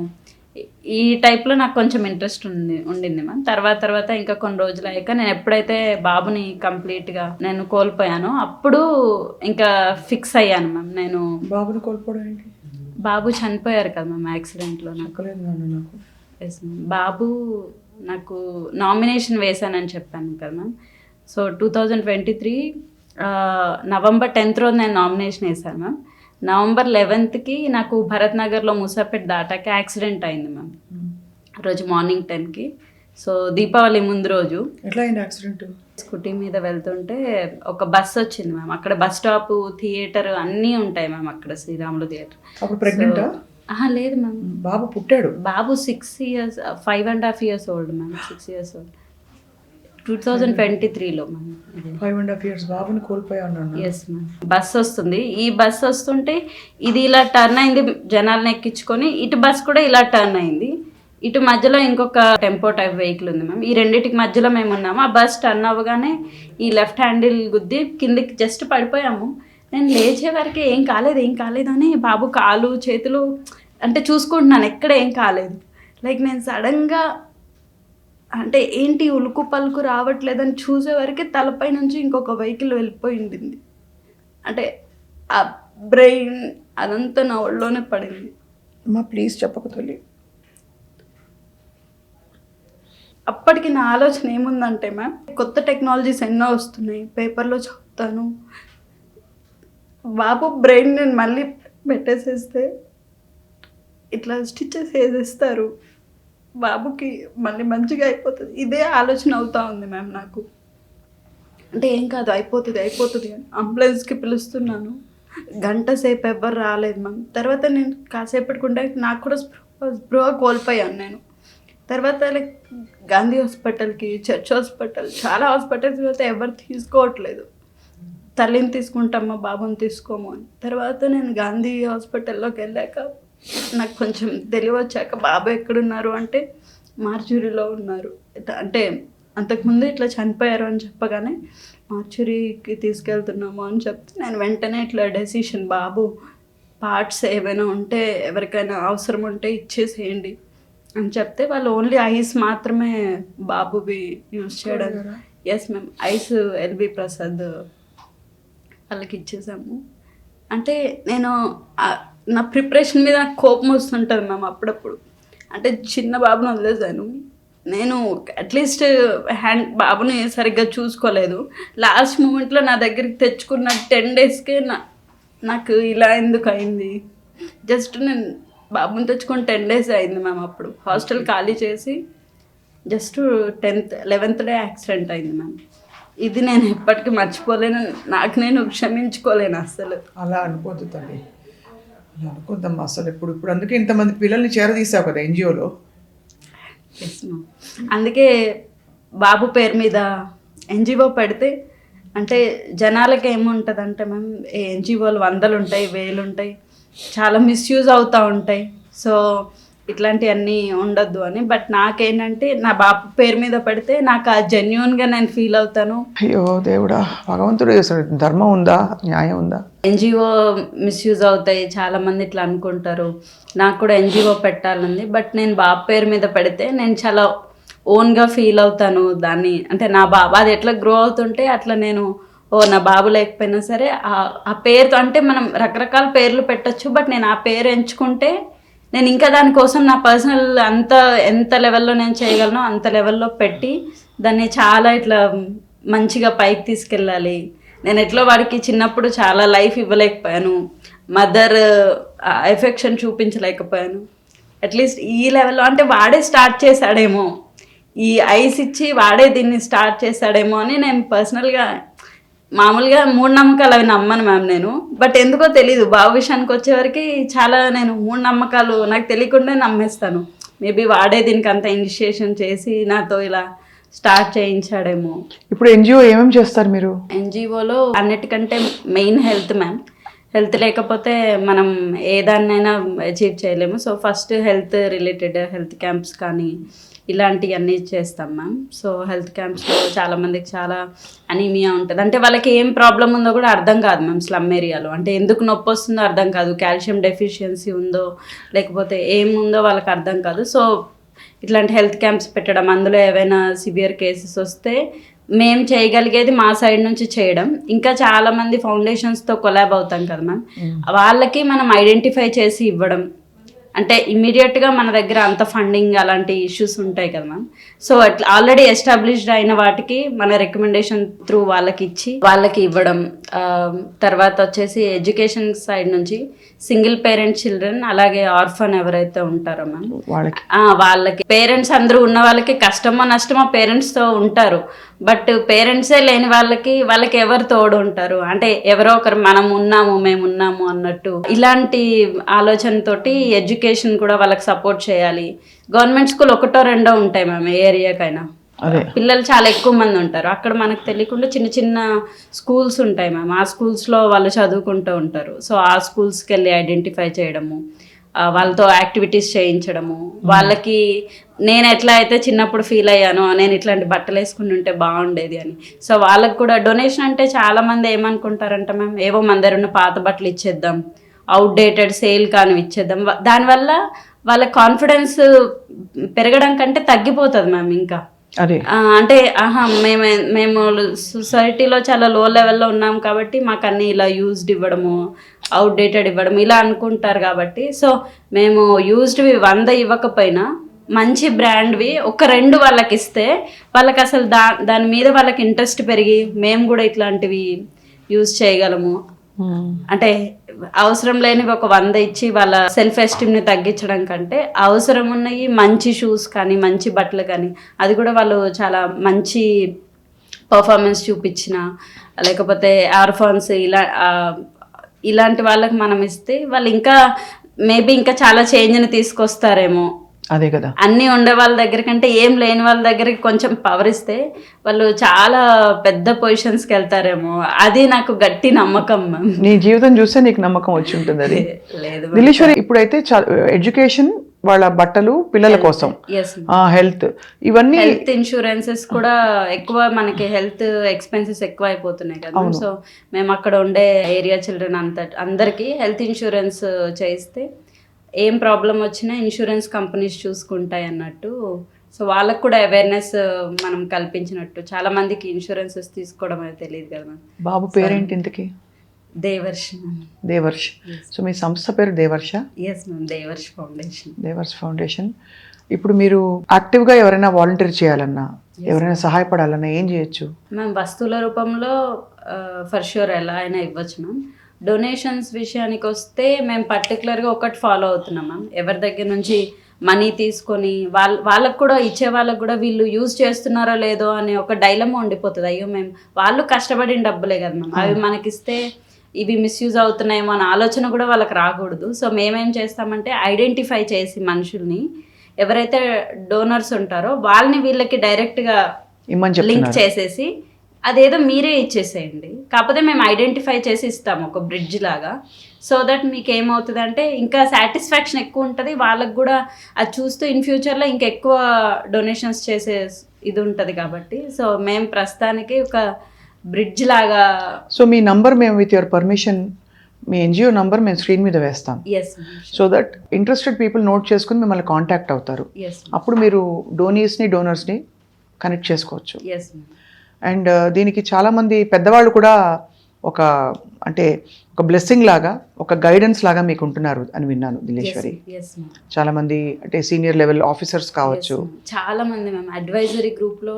ఈ టైప్లో నాకు కొంచెం ఇంట్రెస్ట్ ఉండింది మ్యామ్. తర్వాత ఇంకా కొన్ని రోజులు అయ్యాక నేను ఎప్పుడైతే బాబుని కంప్లీట్గా నేను కోల్పోయానో అప్పుడు ఇంకా ఫిక్స్ అయ్యాను మ్యామ్. నేను బాబుని కోల్పోవడం ఏంటి? బాబు చనిపోయారు కదా మ్యామ్ యాక్సిడెంట్లో. నాకు ఎస్ మ్యామ్, బాబు నాకు నామినేషన్ వేశానని చెప్పాను కదా మ్యామ్. సో 2023 November 10th రోజు నేను నామినేషన్ వేశాను మ్యామ్. November 11th నాకు భరత్ నగర్లో మూసాపేట దాటాక యాక్సిడెంట్ అయింది మ్యామ్. రోజు మార్నింగ్ 10కి. సో దీపావళి ముందు రోజు. ఎట్లా అయింది యాక్సిడెంట్? స్కూటీ మీద వెళ్తుంటే ఒక బస్ వచ్చింది మ్యామ్. అక్కడ బస్ స్టాప్, థియేటర్ అన్నీ ఉంటాయి మ్యామ్ అక్కడ, శ్రీరాములు థియేటర్. అప్పుడు ప్రెగ్నెంటా? లేదు మ్యామ్, బాబు పుట్టాడు. బాబు 6 years, 5.5 years old ma'am. 6 years old 2023లో మ్యామ్. 5.5 years బాబుని కోల్పోయాను. Yes ma'am. బస్ వస్తుంది, ఈ బస్ వస్తుంటే ఇది ఇలా టర్న్ అయింది, జనాలను ఎక్కించుకొని ఇటు బస్ కూడా ఇలా టర్న్ అయింది. ఇటు మధ్యలో ఇంకొక టెంపో టైప్ వెహికల్ ఉంది మ్యామ్. ఈ రెండింటికి మధ్యలో మేము ఉన్నాము. ఆ బస్ టర్న్ అవ్వగానే ఈ లెఫ్ట్ హ్యాండిల్ గుద్ది కిందికి జస్ట్ పడిపోయాము. నేను లేచే వరకు ఏం కాలేదు అని బాబు కాలు చేతులు అంటే చూసుకుంటున్నాను, ఎక్కడ ఏం కాలేదు. లైక్ నేను సడన్గా అంటే ఏంటి ఉలుకు పలుకు రావట్లేదని చూసే వరకే తలపై నుంచి ఇంకొక వెహికల్ వెళ్ళిపోయి ఉండింది. అంటే ఆ బ్రెయిన్ అదంతా నా ఒళ్ళోనే పడింది. అమ్మా ప్లీజ్ చెప్పకు తల్లి. అప్పటికి నా ఆలోచన ఏముందంటే మ్యామ్, కొత్త టెక్నాలజీస్ ఎన్నో వస్తున్నాయి, పేపర్లో చదువుతాను, బాబు బ్రెయిన్ నేను మళ్ళీ పెట్టేసేస్తే ఇట్లా స్టిచెస్ వేసేస్తారు, బాబుకి మళ్ళీ మంచిగా అయిపోతుంది. ఇదే ఆలోచన అవుతా ఉంది మ్యామ్ నాకు. అంటే ఏం కాదు, అయిపోతుంది అని అంబులెన్స్కి పిలుస్తున్నాను, గంట సేపు ఎవ్వరు రాలేదు మ్యామ్. తర్వాత నేను కాసేపటికుంటే నాకు కూడా స్పృహ కోల్పోయాను నేను. తర్వాత లైక్ గాంధీ హాస్పిటల్కి, చర్చ్ హాస్పిటల్, చాలా హాస్పిటల్స్ వెళ్తే ఎవరు తీసుకోవట్లేదు. తల్లిని తీసుకుంటామా బాబుని తీసుకోము అని. తర్వాత నేను గాంధీ హాస్పిటల్లోకి వెళ్ళాక నాకు కొంచెం తెలివి వచ్చాక బాబు ఎక్కడున్నారు అంటే మార్చురీలో ఉన్నారు. అంటే అంతకుముందు ఇట్లా చనిపోయారు అని చెప్పగానే మార్చురీకి తీసుకెళ్తున్నాము అని చెప్తే నేను వెంటనే ఇట్లా డెసిషన్, బాబు పార్ట్స్ ఏమైనా ఉంటే ఎవరికైనా అవసరం ఉంటే ఇచ్చేసేయండి అని చెప్తే వాళ్ళు ఓన్లీ ఐస్ మాత్రమే బాబువి యూజ్ చేయడం. Yes ma'am, eyes LV Prasad వాళ్ళకి ఇచ్చేసాము. అంటే నేను నా ప్రిపరేషన్ మీద నాకు కోపం వస్తుంటుంది మ్యామ్ అప్పుడప్పుడు. అంటే చిన్న బాబుని వదిలేసాను నేను, అట్లీస్ట్ బాబుని సరిగ్గా చూసుకోలేదు. లాస్ట్ మూమెంట్లో నా దగ్గరికి తెచ్చుకున్న 10 daysకే నాకు ఇలా ఎందుకు అయింది. జస్ట్ నేను బాబుని తెచ్చుకొని 10 days అయింది మ్యామ్. అప్పుడు హాస్టల్ ఖాళీ చేసి జస్ట్ 11th day యాక్సిడెంట్ అయింది మ్యామ్. ఇది నేను ఎప్పటికీ మర్చిపోలేను, నాకు నేను క్షమించుకోలేను అసలు. అలా అనుకోద్దు తల్లి, అలా అనుకోద్దమ్మా అసలు. ఇప్పుడు అందుకే ఇంతమంది పిల్లల్ని చేరదీసావు కదా ఎన్జిఓలో. ఎస్ మ్యామ్, అందుకే బాబు పేరు మీద ఎన్జిఓ పెడితే అంటే జనాలకి ఏముంటుంది అంటే మ్యామ్, ఎన్జిఓలు 100 ఉంటాయి, 1000 ఉంటాయి, చాలా మిస్యూజ్ అవుతూ ఉంటాయి. సో ఇట్లాంటివన్నీ ఉండొద్దు అని. బట్ నాకేంటంటే నా బాబు పేరు మీద పెడితే నాకు ఆ జెన్యున్గా నేను ఫీల్ అవుతాను. అయ్యో దేవుడా, భగవంతుడు చేస్తాడు. ధర్మం ఉందా, న్యాయం ఉందా? ఎన్జిఓ మిస్యూజ్ అవుతాయి, చాలామంది ఇట్లా అనుకుంటారు. నాకు కూడా ఎన్జిఓ పెట్టాలంది. బట్ నేను బాబు పేరు మీద పెడితే నేను చాలా ఓన్గా ఫీల్ అవుతాను దాన్ని. అంటే నా బాబు అది ఎట్లా గ్రో అవుతుంటే అట్లా నేను నా బాబు లేకపోయినా సరే ఆ పేరుతో, అంటే మనం రకరకాల పేర్లు పెట్టచ్చు, బట్ నేను ఆ పేరు ఎంచుకుంటే నేను ఇంకా దానికోసం నా పర్సనల్ ఎంత లెవెల్లో నేను చేయగలను అంత లెవెల్లో పెట్టి దాన్ని చాలా ఇట్లా మంచిగా పైకి తీసుకెళ్ళాలి. నేను ఎట్లా వాడికి చిన్నప్పుడు చాలా లైఫ్ ఇవ్వలేకపోయాను, మదర్ ఎఫెక్షన్ చూపించలేకపోయాను. అట్లీస్ట్ ఈ లెవెల్లో అంటే వాడే స్టార్ట్ చేశాడేమో, ఈ ఐస్ ఇచ్చి వాడే దీన్ని స్టార్ట్ చేశాడేమో అని నేను పర్సనల్గా మామూలుగా మూఢనమ్మకాలు అవి నమ్మను మ్యామ్ నేను. బట్ ఎందుకో తెలీదు, బాబు విషయానికి వచ్చేవరకు చాలా నేను మూఢనమ్మకాలు నాకు తెలియకుండా నమ్మేస్తాను. మేబీ వాడే దీనికి అంత ఇనిషియేషన్ చేసి నాతో ఇలా స్టార్ట్ చేయించాడేమో. ఇప్పుడు ఎన్జిఓ ఏమేమి చేస్తారు మీరు? ఎన్జిఓలో అన్నిటికంటే మెయిన్ హెల్త్ మ్యామ్. హెల్త్ లేకపోతే మనం ఏదాన్నైనా అచీవ్ చేయలేము. So first health related health camps కానీ ఇలాంటివన్నీ చేస్తాం మ్యామ్. సో హెల్త్ క్యాంప్స్లో చాలామందికి చాలా అనీమియా ఉంటుంది. అంటే వాళ్ళకి ఏం ప్రాబ్లం ఉందో కూడా అర్థం కాదు మ్యామ్ స్లమ్ ఏరియాలో. అంటే ఎందుకు నొప్పి వస్తుందో అర్థం కాదు, కాల్షియం డెఫిషియన్సీ ఉందో లేకపోతే ఏముందో వాళ్ళకి అర్థం కాదు. సో ఇట్లాంటి హెల్త్ క్యాంప్స్ పెట్టడం, అందులో ఏవైనా సివియర్ కేసెస్ వస్తే మేము చేయగలిగేది మా సైడ్ నుంచి చేయడం. ఇంకా చాలామంది ఫౌండేషన్స్తో కొలాబ్ అవుతాం కదా మ్యామ్, వాళ్ళకి మనం ఐడెంటిఫై చేసి ఇవ్వడం. అంటే ఇమ్మీడియట్గా మన దగ్గర అంత ఫండింగ్ అలాంటి ఇష్యూస్ ఉంటాయి కదా మ్యామ్. సో అట్లా ఆల్రెడీ ఎస్టాబ్లిష్డ్ అయిన వాటికి మన రికమెండేషన్ త్రూ వాళ్ళకి ఇవ్వడం. తర్వాత వచ్చేసి ఎడ్యుకేషన్ సైడ్ నుంచి సింగిల్ పేరెంట్ చిల్డ్రన్, అలాగే ఆర్ఫన్ ఎవరైతే ఉంటారో మ్యామ్ వాళ్ళకి పేరెంట్స్ అందరూ ఉన్న వాళ్ళకి కష్టమో నష్టమో పేరెంట్స్తో ఉంటారు. బట్ పేరెంట్సే లేని వాళ్ళకి ఎవరు తోడు ఉంటారు, అంటే ఎవరో ఒకరు మేము ఉన్నాము అన్నట్టు ఇలాంటి ఆలోచనతోటి ఎడ్యుకేషన్ కూడా వాళ్ళకి సపోర్ట్ చేయాలి. గవర్నమెంట్ స్కూల్ 1 or 2 ఉంటాయి మ్యామ్ ఏ ఏరియాకైనా. పిల్లలు చాలా ఎక్కువ మంది ఉంటారు, అక్కడ మనకు తెలియకుండా చిన్న చిన్న స్కూల్స్ ఉంటాయి మ్యామ్. ఆ స్కూల్స్లో వాళ్ళు చదువుకుంటూ ఉంటారు. సో ఆ స్కూల్స్కి వెళ్ళి ఐడెంటిఫై చేయడము, వాళ్ళతో యాక్టివిటీస్ చేయించడము. వాళ్ళకి నేను ఎట్లా అయితే చిన్నప్పుడు ఫీల్ అయ్యానో నేను ఇట్లాంటి బట్టలు వేసుకుని ఉంటే బాగుండేది అని. సో వాళ్ళకి కూడా డొనేషన్ అంటే చాలామంది ఏమనుకుంటారంటే మ్యామ్, ఏవో మన దగ్గర ఉన్న పాత బట్టలు ఇచ్చేద్దాం, అవుట్డేటెడ్ సేల్ కానీ ఇచ్చేద్దాం. దానివల్ల వాళ్ళ కాన్ఫిడెన్స్ పెరగడం కంటే తగ్గిపోతుంది మ్యామ్. ఇంకా అదే అంటే మేము సొసైటీలో చాలా లో లెవెల్లో ఉన్నాం కాబట్టి మాకు అన్ని ఇలా యూజ్డ్ ఇవ్వడము, అవుట్డేటెడ్ ఇవ్వడం ఇలా అనుకుంటారు కాబట్టి, సో మేము యూజ్డ్వి 100 ఇవ్వకపోయినా మంచి బ్రాండ్వి ఒక 2 వాళ్ళకి ఇస్తే వాళ్ళకి అసలు దాని మీద వాళ్ళకి ఇంట్రెస్ట్ పెరిగి మేము కూడా ఇట్లాంటివి యూజ్ చేయగలము. అంటే అవసరం లేనివి ఒక 100 ఇచ్చి వాళ్ళ సెల్ఫ్ ఎస్టీమ్ని తగ్గించడం కంటే అవసరం ఉన్నవి మంచి షూస్ కానీ మంచి బట్టలు కానీ అది కూడా వాళ్ళు చాలా మంచి పర్ఫార్మెన్స్ చూపించిన, లేకపోతే ఆర్ఫాన్స్ ఇలాంటి వాళ్ళకి మనం ఇస్తే వాళ్ళు ఇంకా మేబీ ఇంకా చాలా చేంజ్ని తీసుకొస్తారేమో. అదే కదా, అన్నీ ఉండే వాళ్ళ దగ్గర కంటే ఏం లేని వాళ్ళ దగ్గరికి కొంచెం పవర్ ఇస్తే వాళ్ళు చాలా పెద్ద పొజిషన్స్కి వెళ్తారేమో. అది నాకు గట్టి నమ్మకం మ్యామ్. నీ జీవితం చూస్తే నీకు నమ్మకం వచ్చి ఉంటుంది అది. లేదు దిలీశ్వరి, ఇప్పుడైతే ఎడ్యుకేషన్, వాళ్ళ బట్టలు, పిల్లల కోసం హెల్త్, ఇవన్నీ హెల్త్ ఇన్సూరెన్సెస్ కూడా ఎక్కువ, మనకి హెల్త్ ఎక్స్పెన్సెస్ ఎక్కువ అయిపోతున్నాయి కదా. సో మేము అక్కడ ఉండే ఏరియా చిల్డ్రన్ అందరికీ హెల్త్ ఇన్సూరెన్స్ చేయిస్తే ఏం ప్రాబ్లం వచ్చినా ఇన్సూరెన్స్ కంపెనీస్ చూసుకుంటాయి అన్నట్టు. సో వాళ్ళకు కూడా అవేర్నెస్ మనం కల్పించినట్టు. చాలా మందికి ఇన్సూరెన్సెస్ తీసుకోవడం అనేది తెలియదు కదా మ్యామ్. బాబు పేరేంటి ఇంతకి? దేవర్ష్. దేవర్ష్. సో మీ సంస్థ పేరు Devarsh? Yes ma'am, Devarsh foundation. Devarsh foundation. ఇప్పుడు మీరు యాక్టివ్గా ఎవరైనా వాలంటీర్ చేయాలన్నా, ఎవరైనా సహాయపడాలన్నా ఏం చేయొచ్చు మ్యామ్? వస్తువుల రూపంలో ఫర్ ష్యూర్ ఎలా అయినా ఇవ్వచ్చు మ్యామ్. డొనేషన్స్ విషయానికి వస్తే మేము పర్టికులర్గా ఒకటి ఫాలో అవుతున్నాం మ్యామ్. ఎవరి దగ్గర నుంచి మనీ తీసుకొని వాళ్ళకు కూడా ఇచ్చే వాళ్ళకు కూడా వీళ్ళు యూజ్ చేస్తున్నారో లేదో అనే ఒక డైలమా ఉండిపోతుంది. అయ్యో మేము వాళ్ళు కష్టపడిన డబ్బులే కదా మ్యామ్, అవి మనకిస్తే ఇవి మిస్యూజ్ అవుతున్నాయేమో అనే ఆలోచన కూడా వాళ్ళకి రాకూడదు. సో మేమేం చేస్తామంటే ఐడెంటిఫై చేసి మనుషుల్ని ఎవరైతే డోనర్స్ ఉంటారో వాళ్ళని వీళ్ళకి డైరెక్ట్గా లింక్ చేసేసి అదేదో మీరే ఇచ్చేసేయండి, కాకపోతే మేము ఐడెంటిఫై చేసి ఇస్తాము ఒక బ్రిడ్జ్ లాగా. సో దట్ మీకు ఏమవుతుందంటే ఇంకా సాటిస్ఫాక్షన్ ఎక్కువ ఉంటుంది, వాళ్ళకు కూడా అది చూస్తూ ఇన్ ఫ్యూచర్లో ఇంకా ఎక్కువ డొనేషన్స్ చేసే ఇది ఉంటుంది కాబట్టి. సో మేము ప్రస్తుతానికి ఒక బ్రిడ్జ్ లాగా. సో మీ నంబర్ మేము with your permission, me NGO number మేము స్క్రీన్ మీద వేస్తాం. So that interested people note చేసుకుని మిమ్మల్ని కాంటాక్ట్ అవుతారు. అప్పుడు మీరు డోనర్స్ని కనెక్ట్ చేసుకోవచ్చు. అండ్ దీనికి చాలామంది పెద్దవాళ్ళు కూడా ఒక బ్లెస్సింగ్ లాగా, ఒక గైడెన్స్ లాగా మీకు ఉంటున్నారు అని విన్నాను దిలీశ్వరి. చాలామంది అంటే సీనియర్ లెవెల్ ఆఫీసర్స్ కావచ్చు. చాలా మంది మ్యామ్ అడ్వైజరీ గ్రూప్లో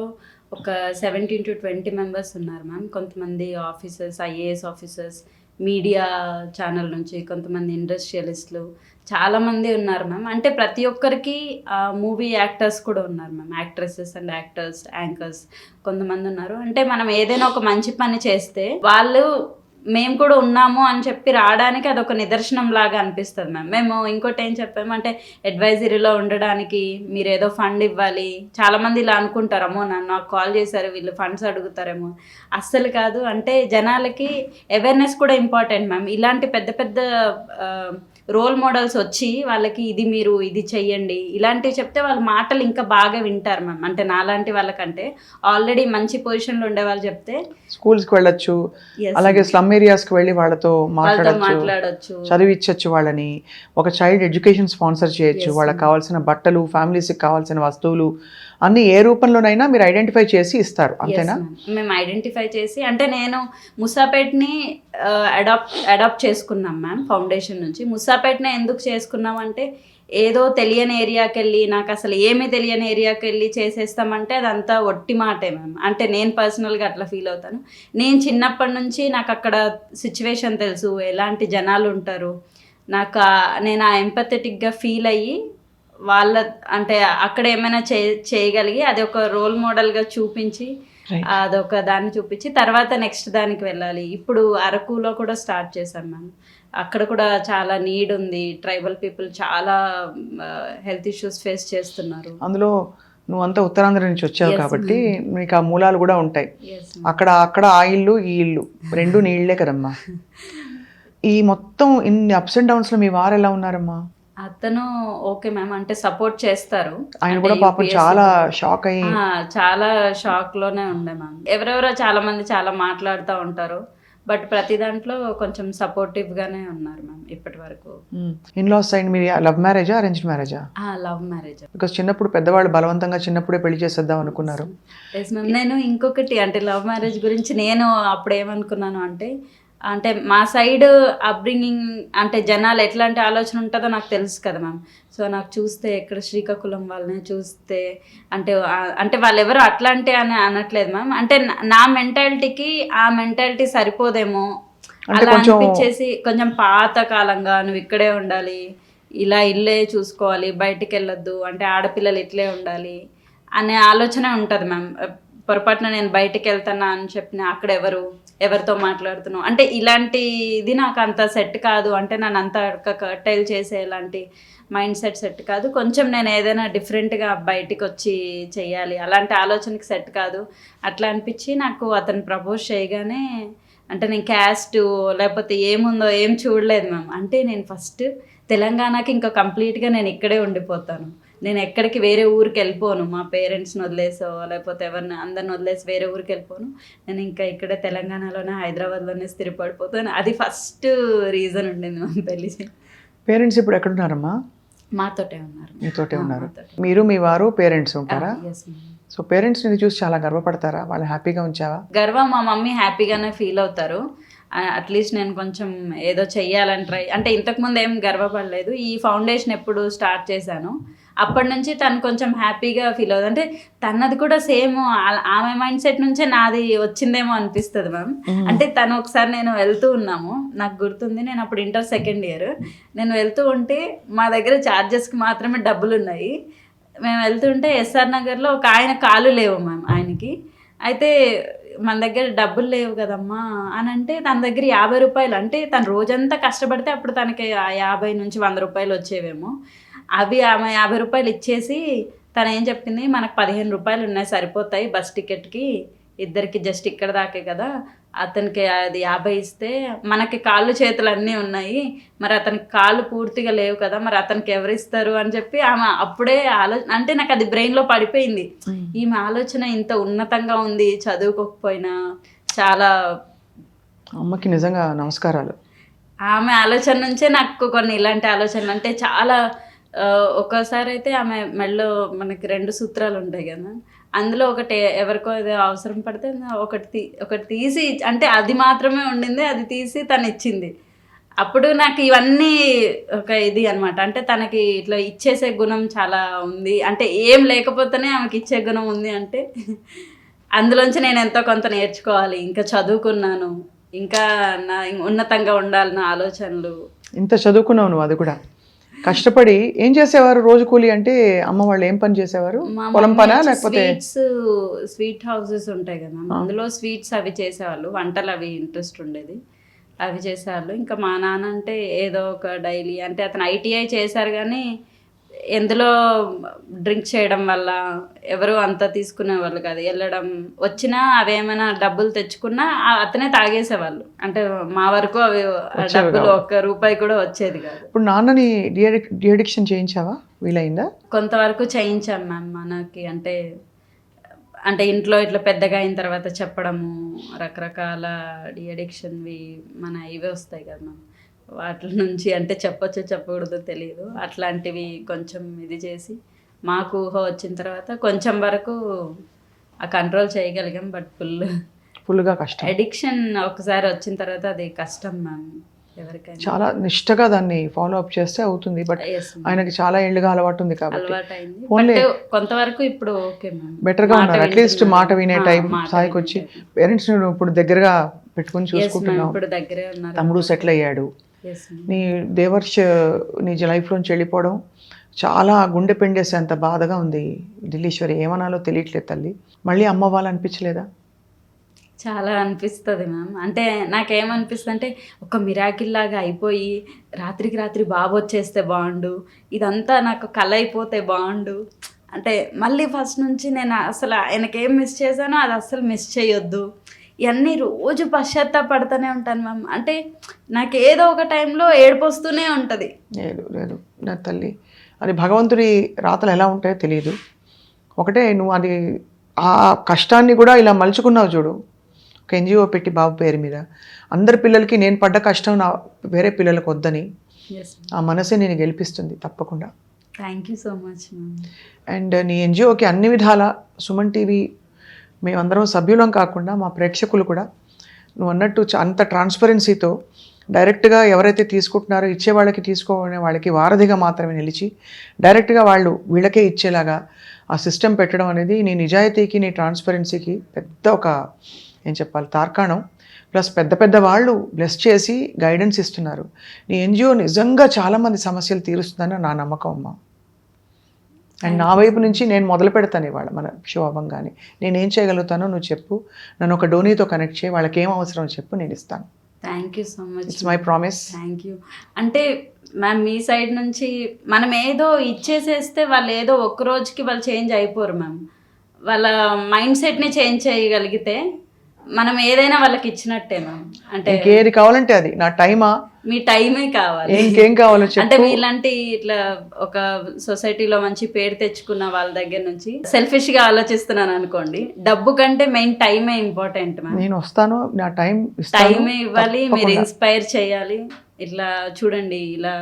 ఒక 17 to 20 మెంబర్స్ ఉన్నారు మ్యామ్. కొంతమంది officers, IAS officers, media channel నుంచి, కొంతమంది ఇండస్ట్రియలిస్టులు, చాలామంది ఉన్నారు మ్యామ్. అంటే ప్రతి ఒక్కరికి మూవీ యాక్టర్స్ కూడా ఉన్నారు ma'am, actresses and actors, anchors కొంతమంది ఉన్నారు. అంటే మనం ఏదైనా ఒక మంచి పని చేస్తే వాళ్ళు మేము కూడా ఉన్నాము అని చెప్పి రావడానికి అదొక నిదర్శనం లాగా అనిపిస్తుంది మ్యామ్. మేము ఇంకోటి ఏం చెప్పామంటే అడ్వైజరీలో ఉండడానికి మీరు ఏదో ఫండ్ ఇవ్వాలి. చాలామంది ఇలా అనుకుంటారేమో, నాకు కాల్ చేశారు వీళ్ళు ఫండ్స్ అడుగుతారేమో. అస్సలు కాదు. అంటే జనాలకి అవేర్నెస్ కూడా ఇంపార్టెంట్ మ్యామ్. ఇలాంటి పెద్ద పెద్ద రోల్ మోడల్స్ వచ్చి వాళ్ళకి ఇది మీరు ఇది చెయ్యండి ఇలాంటివి చెప్తే వాళ్ళ మాటలు ఇంకా బాగా వింటారు మ్యామ్. అంటే నాలాంటి వాళ్ళకంటే ఆల్రెడీ మంచి పొజిషన్లో ఉండే వాళ్ళు చెప్తే స్కూల్స్కి వెళ్ళొచ్చు, అలాగే స్లమ్ ఏరియాస్కి వెళ్ళి వాళ్ళతో మాట్లాడచ్చు, చదివించవచ్చు వాళ్ళని, ఒక చైల్డ్ ఎడ్యుకేషన్ స్పాన్సర్ చేయొచ్చు, వాళ్ళకి కావాల్సిన బట్టలు, ఫ్యామిలీస్కి కావాల్సిన వస్తువులు అన్ని ఏ రూపంలోనైనా మీరు ఐడెంటిఫై చేసి ఇస్తారు, అంతేనా? మేము ఐడెంటిఫై చేసి, అంటే నేను ముసాపేట్ని అడాప్ట్ చేసుకున్నాం మ్యామ్ ఫౌండేషన్ నుంచి. ముసాపేట్ని ఎందుకు చేసుకున్నాం అంటే ఏదో తెలియని ఏరియాకి వెళ్ళి, నాకు అసలు ఏమీ తెలియని ఏరియాకి వెళ్ళి చేసేస్తామంటే అదంతా ఒట్టి మాటే మ్యామ్. అంటే నేను పర్సనల్గా అట్లా ఫీల్ అవుతాను. నేను చిన్నప్పటి నుంచి నాకు అక్కడ సిచ్యువేషన్ తెలుసు, ఎలాంటి జనాలు ఉంటారు. నేను ఆ ఎంపథెటిక్గా ఫీల్ అయ్యి వాళ్ళ అంటే అక్కడ ఏమైనా చేయగలిగి అది ఒక రోల్ మోడల్గా చూపించి, అదొక దాన్ని చూపించి తర్వాత నెక్స్ట్ దానికి వెళ్ళాలి. ఇప్పుడు అరకులో కూడా స్టార్ట్ చేశాం మ్యామ్. అక్కడ కూడా చాలా నీడ్ ఉంది. ట్రైబల్ పీపుల్ చాలా హెల్త్ ఇష్యూస్ ఫేస్ చేస్తున్నారు. అందులో నువ్వంతా ఉత్తరాంధ్ర నుంచి వచ్చావు కాబట్టి నీకు ఆ మూలాలు కూడా ఉంటాయి. అక్కడ ఆ ఇల్లు ఈ ఇల్లు రెండు నీళ్లే కదమ్మా. ఈ మొత్తం ఇన్ని అప్స్ అండ్ డౌన్స్ లో మీ వారు ఎలా ఉన్నారమ్మా? అతను ఓకే మ్యామ్, అంటే సపోర్ట్ చేస్తారు. ఆయన కూడా పాపం చాలా షాక్ అయ్యి చాలా షాక్ లోనే ఉండే మ్యామ్. ఎవరెవరో చాలా మంది చాలా మాట్లాడుతూ ఉంటారు. బట్ ప్రతి దాంట్లో కొంచెం సపోర్టివ్గానే ఉన్నారు మ్యామ్ ఇప్పటి వరకు. ఇన్లాస్ సైడ్ మీరు లవ్ మ్యారేజా అరేంజ్డ్ మ్యారేజా? Love marriage. బికాస్ చిన్నప్పుడు పెద్దవాళ్ళు బలవంతంగా చిన్నప్పుడే పెళ్లి చేసేద్దాం అనుకున్నారు. Yes ma'am. నేను ఇంకొకటి అంటే లవ్ మ్యారేజ్ గురించి నేను అప్పుడు ఏమనుకున్నాను అంటే మా సైడ్ అప్బ్రింగింగ్ అంటే జనాలు ఎట్లాంటి ఆలోచన ఉంటుందో నాకు తెలుసు కదా మ్యామ్. సో నాకు చూస్తే ఇక్కడ శ్రీకాకుళం వాళ్ళని చూస్తే అంటే వాళ్ళు ఎవరు అట్లాంటి అని అనట్లేదు మ్యామ్. అంటే నా మెంటాలిటీకి ఆ మెంటాలిటీ సరిపోదేమో అలా అనిపించేసి కొంచెం పాత కాలంగా నువ్వు ఇక్కడే ఉండాలి, ఇలా ఇల్లే చూసుకోవాలి, బయటికి వెళ్ళొద్దు, అంటే ఆడపిల్లలు ఇట్లే ఉండాలి అనే ఆలోచన ఉంటుంది మ్యామ్. పొరపాటున నేను బయటికి వెళ్తానా అని చెప్పిన అక్కడ ఎవరితో మాట్లాడుతున్నావు అంటే ఇలాంటిది నాకు అంత సెట్ కాదు. అంటే నన్ను అంత కర్టైల్ చేసే ఇలాంటి మైండ్ సెట్ కాదు. కొంచెం నేను ఏదైనా డిఫరెంట్గా బయటికి వచ్చి చెయ్యాలి, అలాంటి ఆలోచనకి సెట్ కాదు అట్లా అనిపించి నాకు అతను ప్రపోజ్ చేయగానే అంటే నేను క్యాస్ట్ లేకపోతే ఏముందో ఏం చూడలేదు మ్యామ్. అంటే నేను ఫస్ట్ తెలంగాణకి ఇంకా కంప్లీట్గా నేను ఇక్కడే ఉండిపోతాను, నేను ఎక్కడికి వేరే ఊరికి వెళ్ళిపోను, మా పేరెంట్స్ని వదిలేసో లేకపోతే ఎవరిని అందరిని వదిలేసి వేరే ఊరికి వెళ్ళిపోను, నేను ఇంకా ఇక్కడే తెలంగాణలోనే హైదరాబాద్లోనే స్థిరపడిపోతాను. అది ఫస్ట్ రీజన్ ఉండింది మా పెళ్ళి. పేరెంట్స్ ఇప్పుడు ఎక్కడున్నారమ్మా? మాతోటే ఉన్నారు. మీతోటే ఉన్నారు. మీరు మీ వారు పేరెంట్స్ ఉంటారా? Yes ma'am. సో పేరెంట్స్ ని చూసి చాలా గర్వపడతారా? వాళ్ళు హ్యాపీగా ఉంచావా? గర్వం మా మమ్మీ హ్యాపీగానే ఫీల్ అవుతారు. అట్లీస్ట్ నేను కొంచెం ఏదో చెయ్యాలని ట్రై అంటే ఇంతకుముందు ఏం గర్వపడలేదు. ఈ ఫౌండేషన్ ఎప్పుడు స్టార్ట్ చేశాను అప్పటి నుంచి తను కొంచెం హ్యాపీగా ఫీల్ అవుతుంది. అంటే తనది కూడా సేమ్ ఆమె మైండ్ సెట్ నుంచే నాది వచ్చిందేమో అనిపిస్తుంది మ్యామ్. అంటే తను ఒకసారి నేను వెళ్తూ ఉన్నాము, నాకు గుర్తుంది, నేను అప్పుడు ఇంటర్ సెకండ్ ఇయర్, నేను వెళ్తూ ఉంటే మా దగ్గర ఛార్జెస్కి మాత్రమే డబ్బులు ఉన్నాయి. మేము వెళ్తుంటే ఎస్ఆర్ నగర్లో ఒక ఆయన కాలు లేవు మ్యామ్ ఆయనకి. అయితే మన దగ్గర డబ్బులు లేవు కదమ్మా అని అంటే తన దగ్గర 50 రూపాయలు, అంటే తను రోజంతా కష్టపడితే అప్పుడు తనకి 50 నుంచి 100 రూపాయలు వచ్చేవేమో, అవి ఆమె 50 రూపాయలు ఇచ్చేసి తను ఏం చెప్పింది, మనకు 15 రూపాయలు ఉన్నాయి సరిపోతాయి బస్ టికెట్కి, ఇద్దరికి జస్ట్ ఇక్కడ దాకే కదా, అతనికి అది 50 ఇస్తే మనకి కాళ్ళు చేతులు అన్నీ ఉన్నాయి, మరి అతనికి కాళ్ళు పూర్తిగా లేవు కదా, మరి అతనికి ఎవరు ఇస్తారు అని చెప్పి ఆమె అప్పుడే అంటే నాకు అది బ్రెయిన్లో పడిపోయింది. ఈమె ఆలోచన ఇంత ఉన్నతంగా ఉంది, చదువుకోకపోయినా. చాలా అమ్మకి నిజంగా నమస్కారాలు. ఆమె ఆలోచన నుంచే నాకు కొన్ని ఇలాంటి ఆలోచనలు అంటే చాలా. ఒక్కోసారి అయితే ఆమె మెడలో మనకి 2 సూత్రాలు ఉంటాయి కదా, అందులో ఒకటి ఎవరికో ఏదో అవసరం పడితే ఒకటి తీసి, అంటే అది మాత్రమే ఉండింది, అది తీసి తను ఇచ్చింది. అప్పుడు నాకు ఇవన్నీ ఒక ఇది అనమాట. అంటే తనకి ఇట్లా ఇచ్చేసే గుణం చాలా ఉంది, అంటే ఏం లేకపోతేనే ఆమెకి ఇచ్చే గుణం ఉంది. అంటే అందులోంచి నేను ఎంతో కొంత నేర్చుకోవాలి, ఇంకా చదువుకున్నాను, ఇంకా నా ఉన్నతంగా ఉండాలన్న ఆలోచనలు. ఇంత చదువుకున్నావు నువ్వు, అది కూడా కష్టపడి. ఏం చేసేవారు రోజు కూలి అంటే? అమ్మ వాళ్ళు ఏం పని చేసేవారు? పొలం పనా లేకపోతే? స్వీట్ హౌసెస్ ఉంటాయి కదా, అందులో స్వీట్స్ అవి చేసేవాళ్ళు, వంటలు అవి ఇంట్రెస్ట్ ఉండేది, అవి చేసేవాళ్ళు. ఇంకా మా నాన్న అంటే ఏదో ఒక డైలీ, అంటే అతను ITI చేశారు కానీ ఎందులో డ్రింక్ చేయడం వల్ల ఎవరు అంత తీసుకునేవాళ్ళు కాదు. వెళ్ళడం వచ్చినా అవేమైనా డబ్బులు తెచ్చుకున్నా అతనే తాగేసేవాళ్ళు. అంటే మా వరకు అవి డబ్బులు 1 రూపాయి కూడా వచ్చేది కాదు. ఇప్పుడు నాన్నని డిఅడిక్షన్ చేయించావా? వీలైందా? కొంతవరకు చేయించాం మ్యామ్. మనకి అంటే ఇంట్లో ఇట్లా పెద్దగా అయిన తర్వాత చెప్పడము, రకరకాల డిఅడిక్షన్వి మన ఇవే వస్తాయి కదా మ్యామ్, వాటి నుంచి అంటే చెప్పొచ్చో చెప్పకూడదో తెలియదు, అట్లాంటివి కొంచెం ఇది చేసి మాకు ఊహ వచ్చిన తర్వాత కొంచెం వరకు ఆ కంట్రోల్ చేయగలిగాం. బట్ ఫుల్గా కష్టం. అడిక్షన్ ఒకసారి వచ్చిన తర్వాత అది కష్టం మ్యామ్ ఎవరికైనా. చాలా నిష్టగా దాన్ని ఫాలో అప్ చేస్తే అవుతుంది. బట్ ఆయనకి చాలా ఏళ్ళుగా అలవాటు ఉంది కాబట్టి అలవాటైంది. కొంతవరకు ఇప్పుడు ఓకే మ్యామ్, బెటర్గా ఉన్నారు. అట్లీస్ట్ మాట వినే టైం స్థాయికి వచ్చి పేరెంట్స్ ఇప్పుడు దగ్గరగా పెట్టుకుని చూసుకుంటున్నావు. ఇప్పుడు దగ్గరే ఉన్నారు. తమ్ముడు సెటిల్ అయ్యాడు. నీ దేవర్ష్ నీ లైఫ్లోంచి వెళ్ళిపోవడం చాలా గుండె పిండేసేంత బాధగా ఉంది ఢిల్లీశ్వరి. ఏమనాలో తెలియట్లేదు తల్లి. మళ్ళీ అమ్మ వాళ్ళు అనిపించలేదా? చాలా అనిపిస్తుంది మ్యామ్. అంటే నాకేమనిపిస్తుంది అంటే ఒక మిరాకిల్ లాగా అయిపోయి రాత్రికి రాత్రి బాబు వచ్చేస్తే బాగుండు, ఇదంతా నాకు కల అయిపోతే బాగుండు. అంటే మళ్ళీ ఫస్ట్ నుంచి నేను అసలు ఆయనకేం మిస్ చేశానో అది అస్సలు మిస్ చేయొద్దు, ఇవన్నీ రోజు పశ్చాత్తాపడుతూనే ఉంటాను మ్యామ్. అంటే నాకు ఏదో ఒక టైంలో ఏడుపు వస్తూనే ఉంటుంది. లేదు నా తల్లి, అది భగవంతుడి రాతలు ఎలా ఉంటాయో తెలియదు. ఒకటే నువ్వు అది ఆ కష్టాన్ని కూడా ఇలా మలుచుకున్నావు చూడు, ఒక NGO పెట్టి బాబు పేరు మీద. అందరి పిల్లలకి నేను పడ్డ కష్టం నా వేరే పిల్లలకు వద్దని ఎస్ ఆ మనసే నేను గెలిపిస్తుంది తప్పకుండా. Thank you so much ma'am. And నీ ఎన్జిఓకి అన్ని విధాల సుమన్ టీవీ మేమందరం సభ్యులం కాకుండా మా ప్రేక్షకులు కూడా నువ్వు అన్నట్టు అంత ట్రాన్స్పరెన్సీతో డైరెక్ట్గా ఎవరైతే తీసుకుంటున్నారో ఇచ్చే వాళ్ళకి తీసుకోనే వాళ్ళకి వారధిగా మాత్రమే నిలిచి డైరెక్ట్గా వాళ్ళు వీళ్ళకే ఇచ్చేలాగా ఆ సిస్టమ్ పెట్టడం అనేది నీ నిజాయితీకి నీ ట్రాన్స్పరెన్సీకి పెద్ద ఒక ఏం చెప్పాలి తార్కాణం. ప్లస్ పెద్ద పెద్ద వాళ్ళు బ్లెస్ చేసి గైడెన్స్ ఇస్తున్నారు. నీ ఎన్జిఓ నిజంగా చాలామంది సమస్యలు తీరుస్తుందని నా నమ్మకం అమ్మా. అండ్ నా వైపు నుంచి నేను మొదలు పెడతాను ఇవాళ మన షో అవ్వంగానే నేనేం చేయగలుగుతానో నువ్వు చెప్పు, నన్ను ఒక డోనీతో కనెక్ట్ చేయి, వాళ్ళకి ఏం అవసరం చెప్పు, నేను ఇస్తాను. Thank you so much. It's my promise. Thank you. అంటే మ్యామ్ మీ సైడ్ నుంచి మనం ఏదో ఇచ్చేసేస్తే వాళ్ళు ఏదో ఒక్క రోజుకి వాళ్ళు చేంజ్ అయిపోరు మ్యామ్. వాళ్ళ మైండ్ సెట్ని చేంజ్ చేయగలిగితే మనం ఏదైనా వాళ్ళకి ఇచ్చినట్టే మ్యామ్. అంటే ఇంకేది కావాలంటే అది నా టైమా, మీ టైమే కావాలి. ఇంకేం కావాలో అంటే చెప్పు. మీలాంటి ఇట్లా ఒక సొసైటీలో మంచి పేరు తెచ్చుకున్న వాళ్ళ దగ్గర నుంచి సెల్ఫిష్ గా ఆలోచిస్తున్నాను అనుకోండి, డబ్బు కంటే మెయిన్ టైమే ఇంపార్టెంట్ మ్యామ్. నేను వస్తాను, నా టైమే ఇవ్వాలి, మీరు ఇన్స్పైర్ చేయాలి. ఇట్లా చూడండి, ఇలా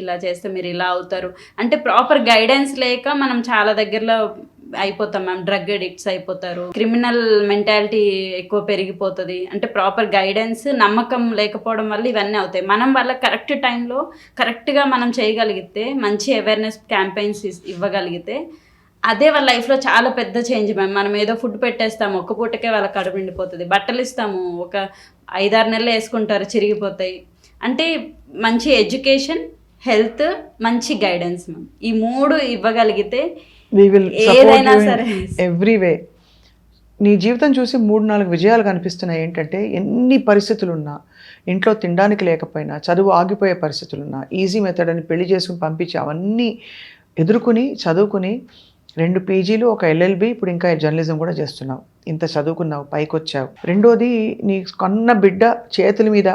ఇలా చేస్తే మీరు ఇలా అవుతారు అంటే ప్రాపర్ గైడెన్స్ లేక మనం చాలా దగ్గరలో అయిపోతాం మ్యామ్. డ్రగ్ అడిక్ట్స్ అయిపోతారు, క్రిమినల్ మెంటాలిటీ ఎక్కువ పెరిగిపోతుంది. అంటే ప్రాపర్ గైడెన్స్ నమ్మకం లేకపోవడం వల్ల ఇవన్నీ అవుతాయి. మనం వాళ్ళ కరెక్ట్ టైంలో కరెక్ట్గా మనం చేయగలిగితే, మంచి అవేర్నెస్ క్యాంపెయిన్స్ ఇవ్వగలిగితే అదే వాళ్ళ లైఫ్లో చాలా పెద్ద చేంజ్ మ్యామ్. మనం ఏదో ఫుడ్ పెట్టేస్తాము, ఒక్క పూటకే వాళ్ళకి కడుపు నిండిపోతుంది. బట్టలు ఇస్తాము, ఒక 5-6 నెలలు వేసుకుంటారు, చిరిగిపోతాయి. అంటే మంచి ఎడ్యుకేషన్, హెల్త్, మంచి గైడెన్స్ మ్యామ్, ఈ 3 ఇవ్వగలిగితే we will ఏదైనా support you సరే. in every way. నీ జీవితం చూసి 3-4 విజయాలు కనిపిస్తున్నాయి. ఏంటంటే ఎన్ని పరిస్థితులున్నా, ఇంట్లో తినడానికి లేకపోయినా, చదువు ఆగిపోయే పరిస్థితులున్నా, ఈజీ మెథడ్ అని పెళ్లి చేసుకుని పంపించి అవన్నీ ఎదుర్కొని చదువుకుని 2 పీజీలు, ఒక LLB, ఇప్పుడు ఇంకా జర్నలిజం కూడా చేస్తున్నావు. ఇంత చదువుకున్నావు, పైకి వచ్చావు. రెండోది నీ కన్న బిడ్డ చేతుల మీద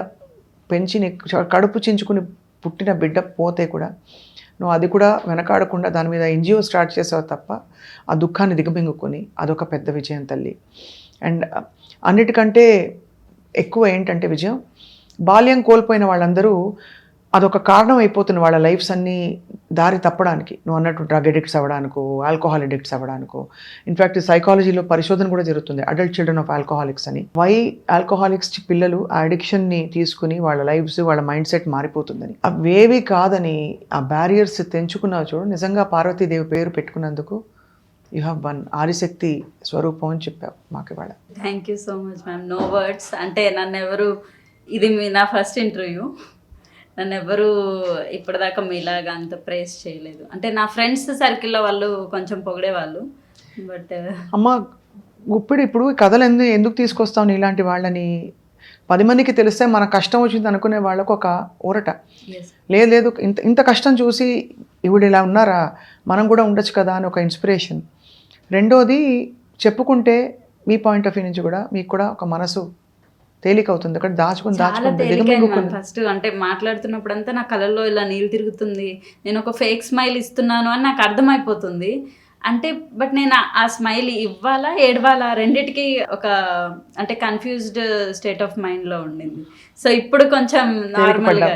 పెంచి నీ కడుపు చించుకుని పుట్టిన బిడ్డ పోతే కూడా నువ్వు అది కూడా వెనకాడకుండా దాని మీద ఎన్జిఓ స్టార్ట్ చేసావు తప్ప ఆ దుఃఖాన్ని దిగమింగుకొని అదొక పెద్ద విజయం తల్లి. అండ్ అన్నిటికంటే ఎక్కువ ఏంటంటే విజయం, బాల్యం కోల్పోయిన వాళ్ళందరూ అదొక కారణం అయిపోతున్న వాళ్ళ లైఫ్స్ అన్నీ దారి తప్పడానికి. నువ్వు అన్నట్టు డ్రగ్ అడిక్ట్స్ అవ్వడానికో, ఆల్కహాల్ అడిక్ట్స్ అవ్వడానికో. ఇన్ఫ్యాక్ట్ సైకాలజీలో పరిశోధన కూడా జరుగుతుంది, అడల్ట్ చిల్డ్రన్ ఆఫ్ ఆల్కహాలిక్స్ అని. వై ఆల్కహాలిక్స్ పిల్లలు ఆ అడిక్షన్ని తీసుకుని వాళ్ళ లైఫ్స్, వాళ్ళ మైండ్ సెట్ మారిపోతుందని. అవేవి కాదని ఆ బ్యారియర్స్ తెంచుకున్నావు చూడు. నిజంగా పార్వతీదేవి పేరు పెట్టుకున్నందుకు యూ హ్యావ్ వన్. ఆదిశక్తి స్వరూపం అని చెప్పావు మాకు ఇవాళ. Thank you so much ma'am. No words. అంటే నన్ను ఎవరు, ఇది నా ఫస్ట్ ఇంటర్వ్యూ, నన్ను ఎవరు ఇప్పటిదాకా మీలాగా అంత ప్రేస్ చేయలేదు. అంటే నా ఫ్రెండ్స్ సర్కిల్లో వాళ్ళు కొంచెం పొగిడేవాళ్ళు, బట్ అమ్మ గుప్పిడు ఇప్పుడు ఈ కథలు ఎందుకు తీసుకొస్తావు ఇలాంటి వాళ్ళని? 10 మందికి తెలిస్తే మన కష్టం వచ్చింది అనుకునే వాళ్ళకు ఒక ఊరట. లేదు ఇంత కష్టం చూసి ఇవిడు ఇలా ఉన్నారా, మనం కూడా ఉండొచ్చు కదా అని ఒక ఇన్స్పిరేషన్. రెండోది చెప్పుకుంటే మీ పాయింట్ ఆఫ్ వ్యూ నుంచి కూడా మీకు కూడా ఒక మనసు తేలిక అవుతుంది. అక్కడ దాచుకుని ఫస్ట్ అంటే మాట్లాడుతున్నప్పుడు అంతా నా కళ్ళల్లో ఇలా నీళ్ళు తిరుగుతుంది, నేను ఒక ఫేక్ స్మైల్ ఇస్తున్నాను అని నాకు అర్థమైపోతుంది. అంటే బట్ నేను ఆ స్మైల్ ఇవ్వాలా ఏడవాలా రెండిటికి ఒక అంటే కన్ఫ్యూజ్డ్ స్టేట్ ఆఫ్ మైండ్లో ఉండింది. సో ఇప్పుడు కొంచెం నార్మల్గా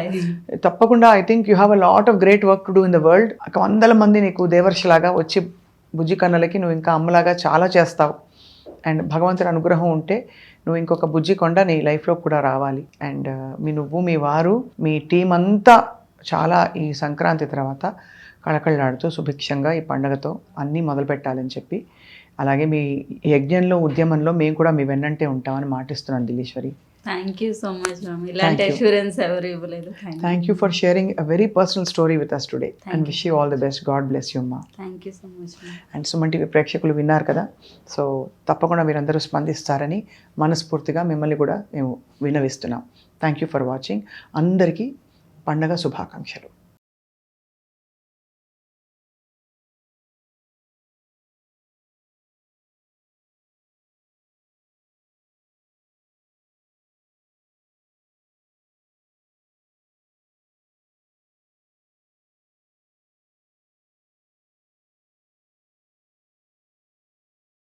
తప్పకుండా I think you have a lot of great work to do in the world. 100 మంది నీకు దేవర్షిలాగా వచ్చి బుజ్జి కన్నలకి నువ్వు ఇంకా అమ్మలాగా చాలా చేస్తావు. అండ్ భగవంతుడి అనుగ్రహం ఉంటే నువ్వు ఇంకొక బుజ్జి కొండ నీ లైఫ్లో కూడా రావాలి. అండ్ నువ్వు మీ వారు మీ టీం అంతా చాలా ఈ సంక్రాంతి తర్వాత కళకళలాడుతూ సుభిక్షంగా ఈ పండగతో అన్నీ మొదలు పెట్టాలని చెప్పి, అలాగే మీ యజ్ఞంలో ఉద్యమంలో మేము కూడా మీ వెన్నంటే ఉంటామని మాటిస్తున్నాను Dilliswari. Thank you so much ma'am. ఇలాంటి అష్యూరెన్స్ ఎవరు ఇవ్వలేదు. Thank you for sharing a very personal story with us today and wish you all the best. God bless you అమ్మా. Thank you so much ma'am. And Suman TV ప్రేక్షకులు విన్నారు కదా, so తప్పకుండా మీరందరూ స్పందిస్తారని మనస్ఫూర్తిగా మిమ్మల్ని కూడా మేము విన్నవిస్తున్నాం. Thank you for watching. అందరికీ పండగ శుభాకాంక్షలు.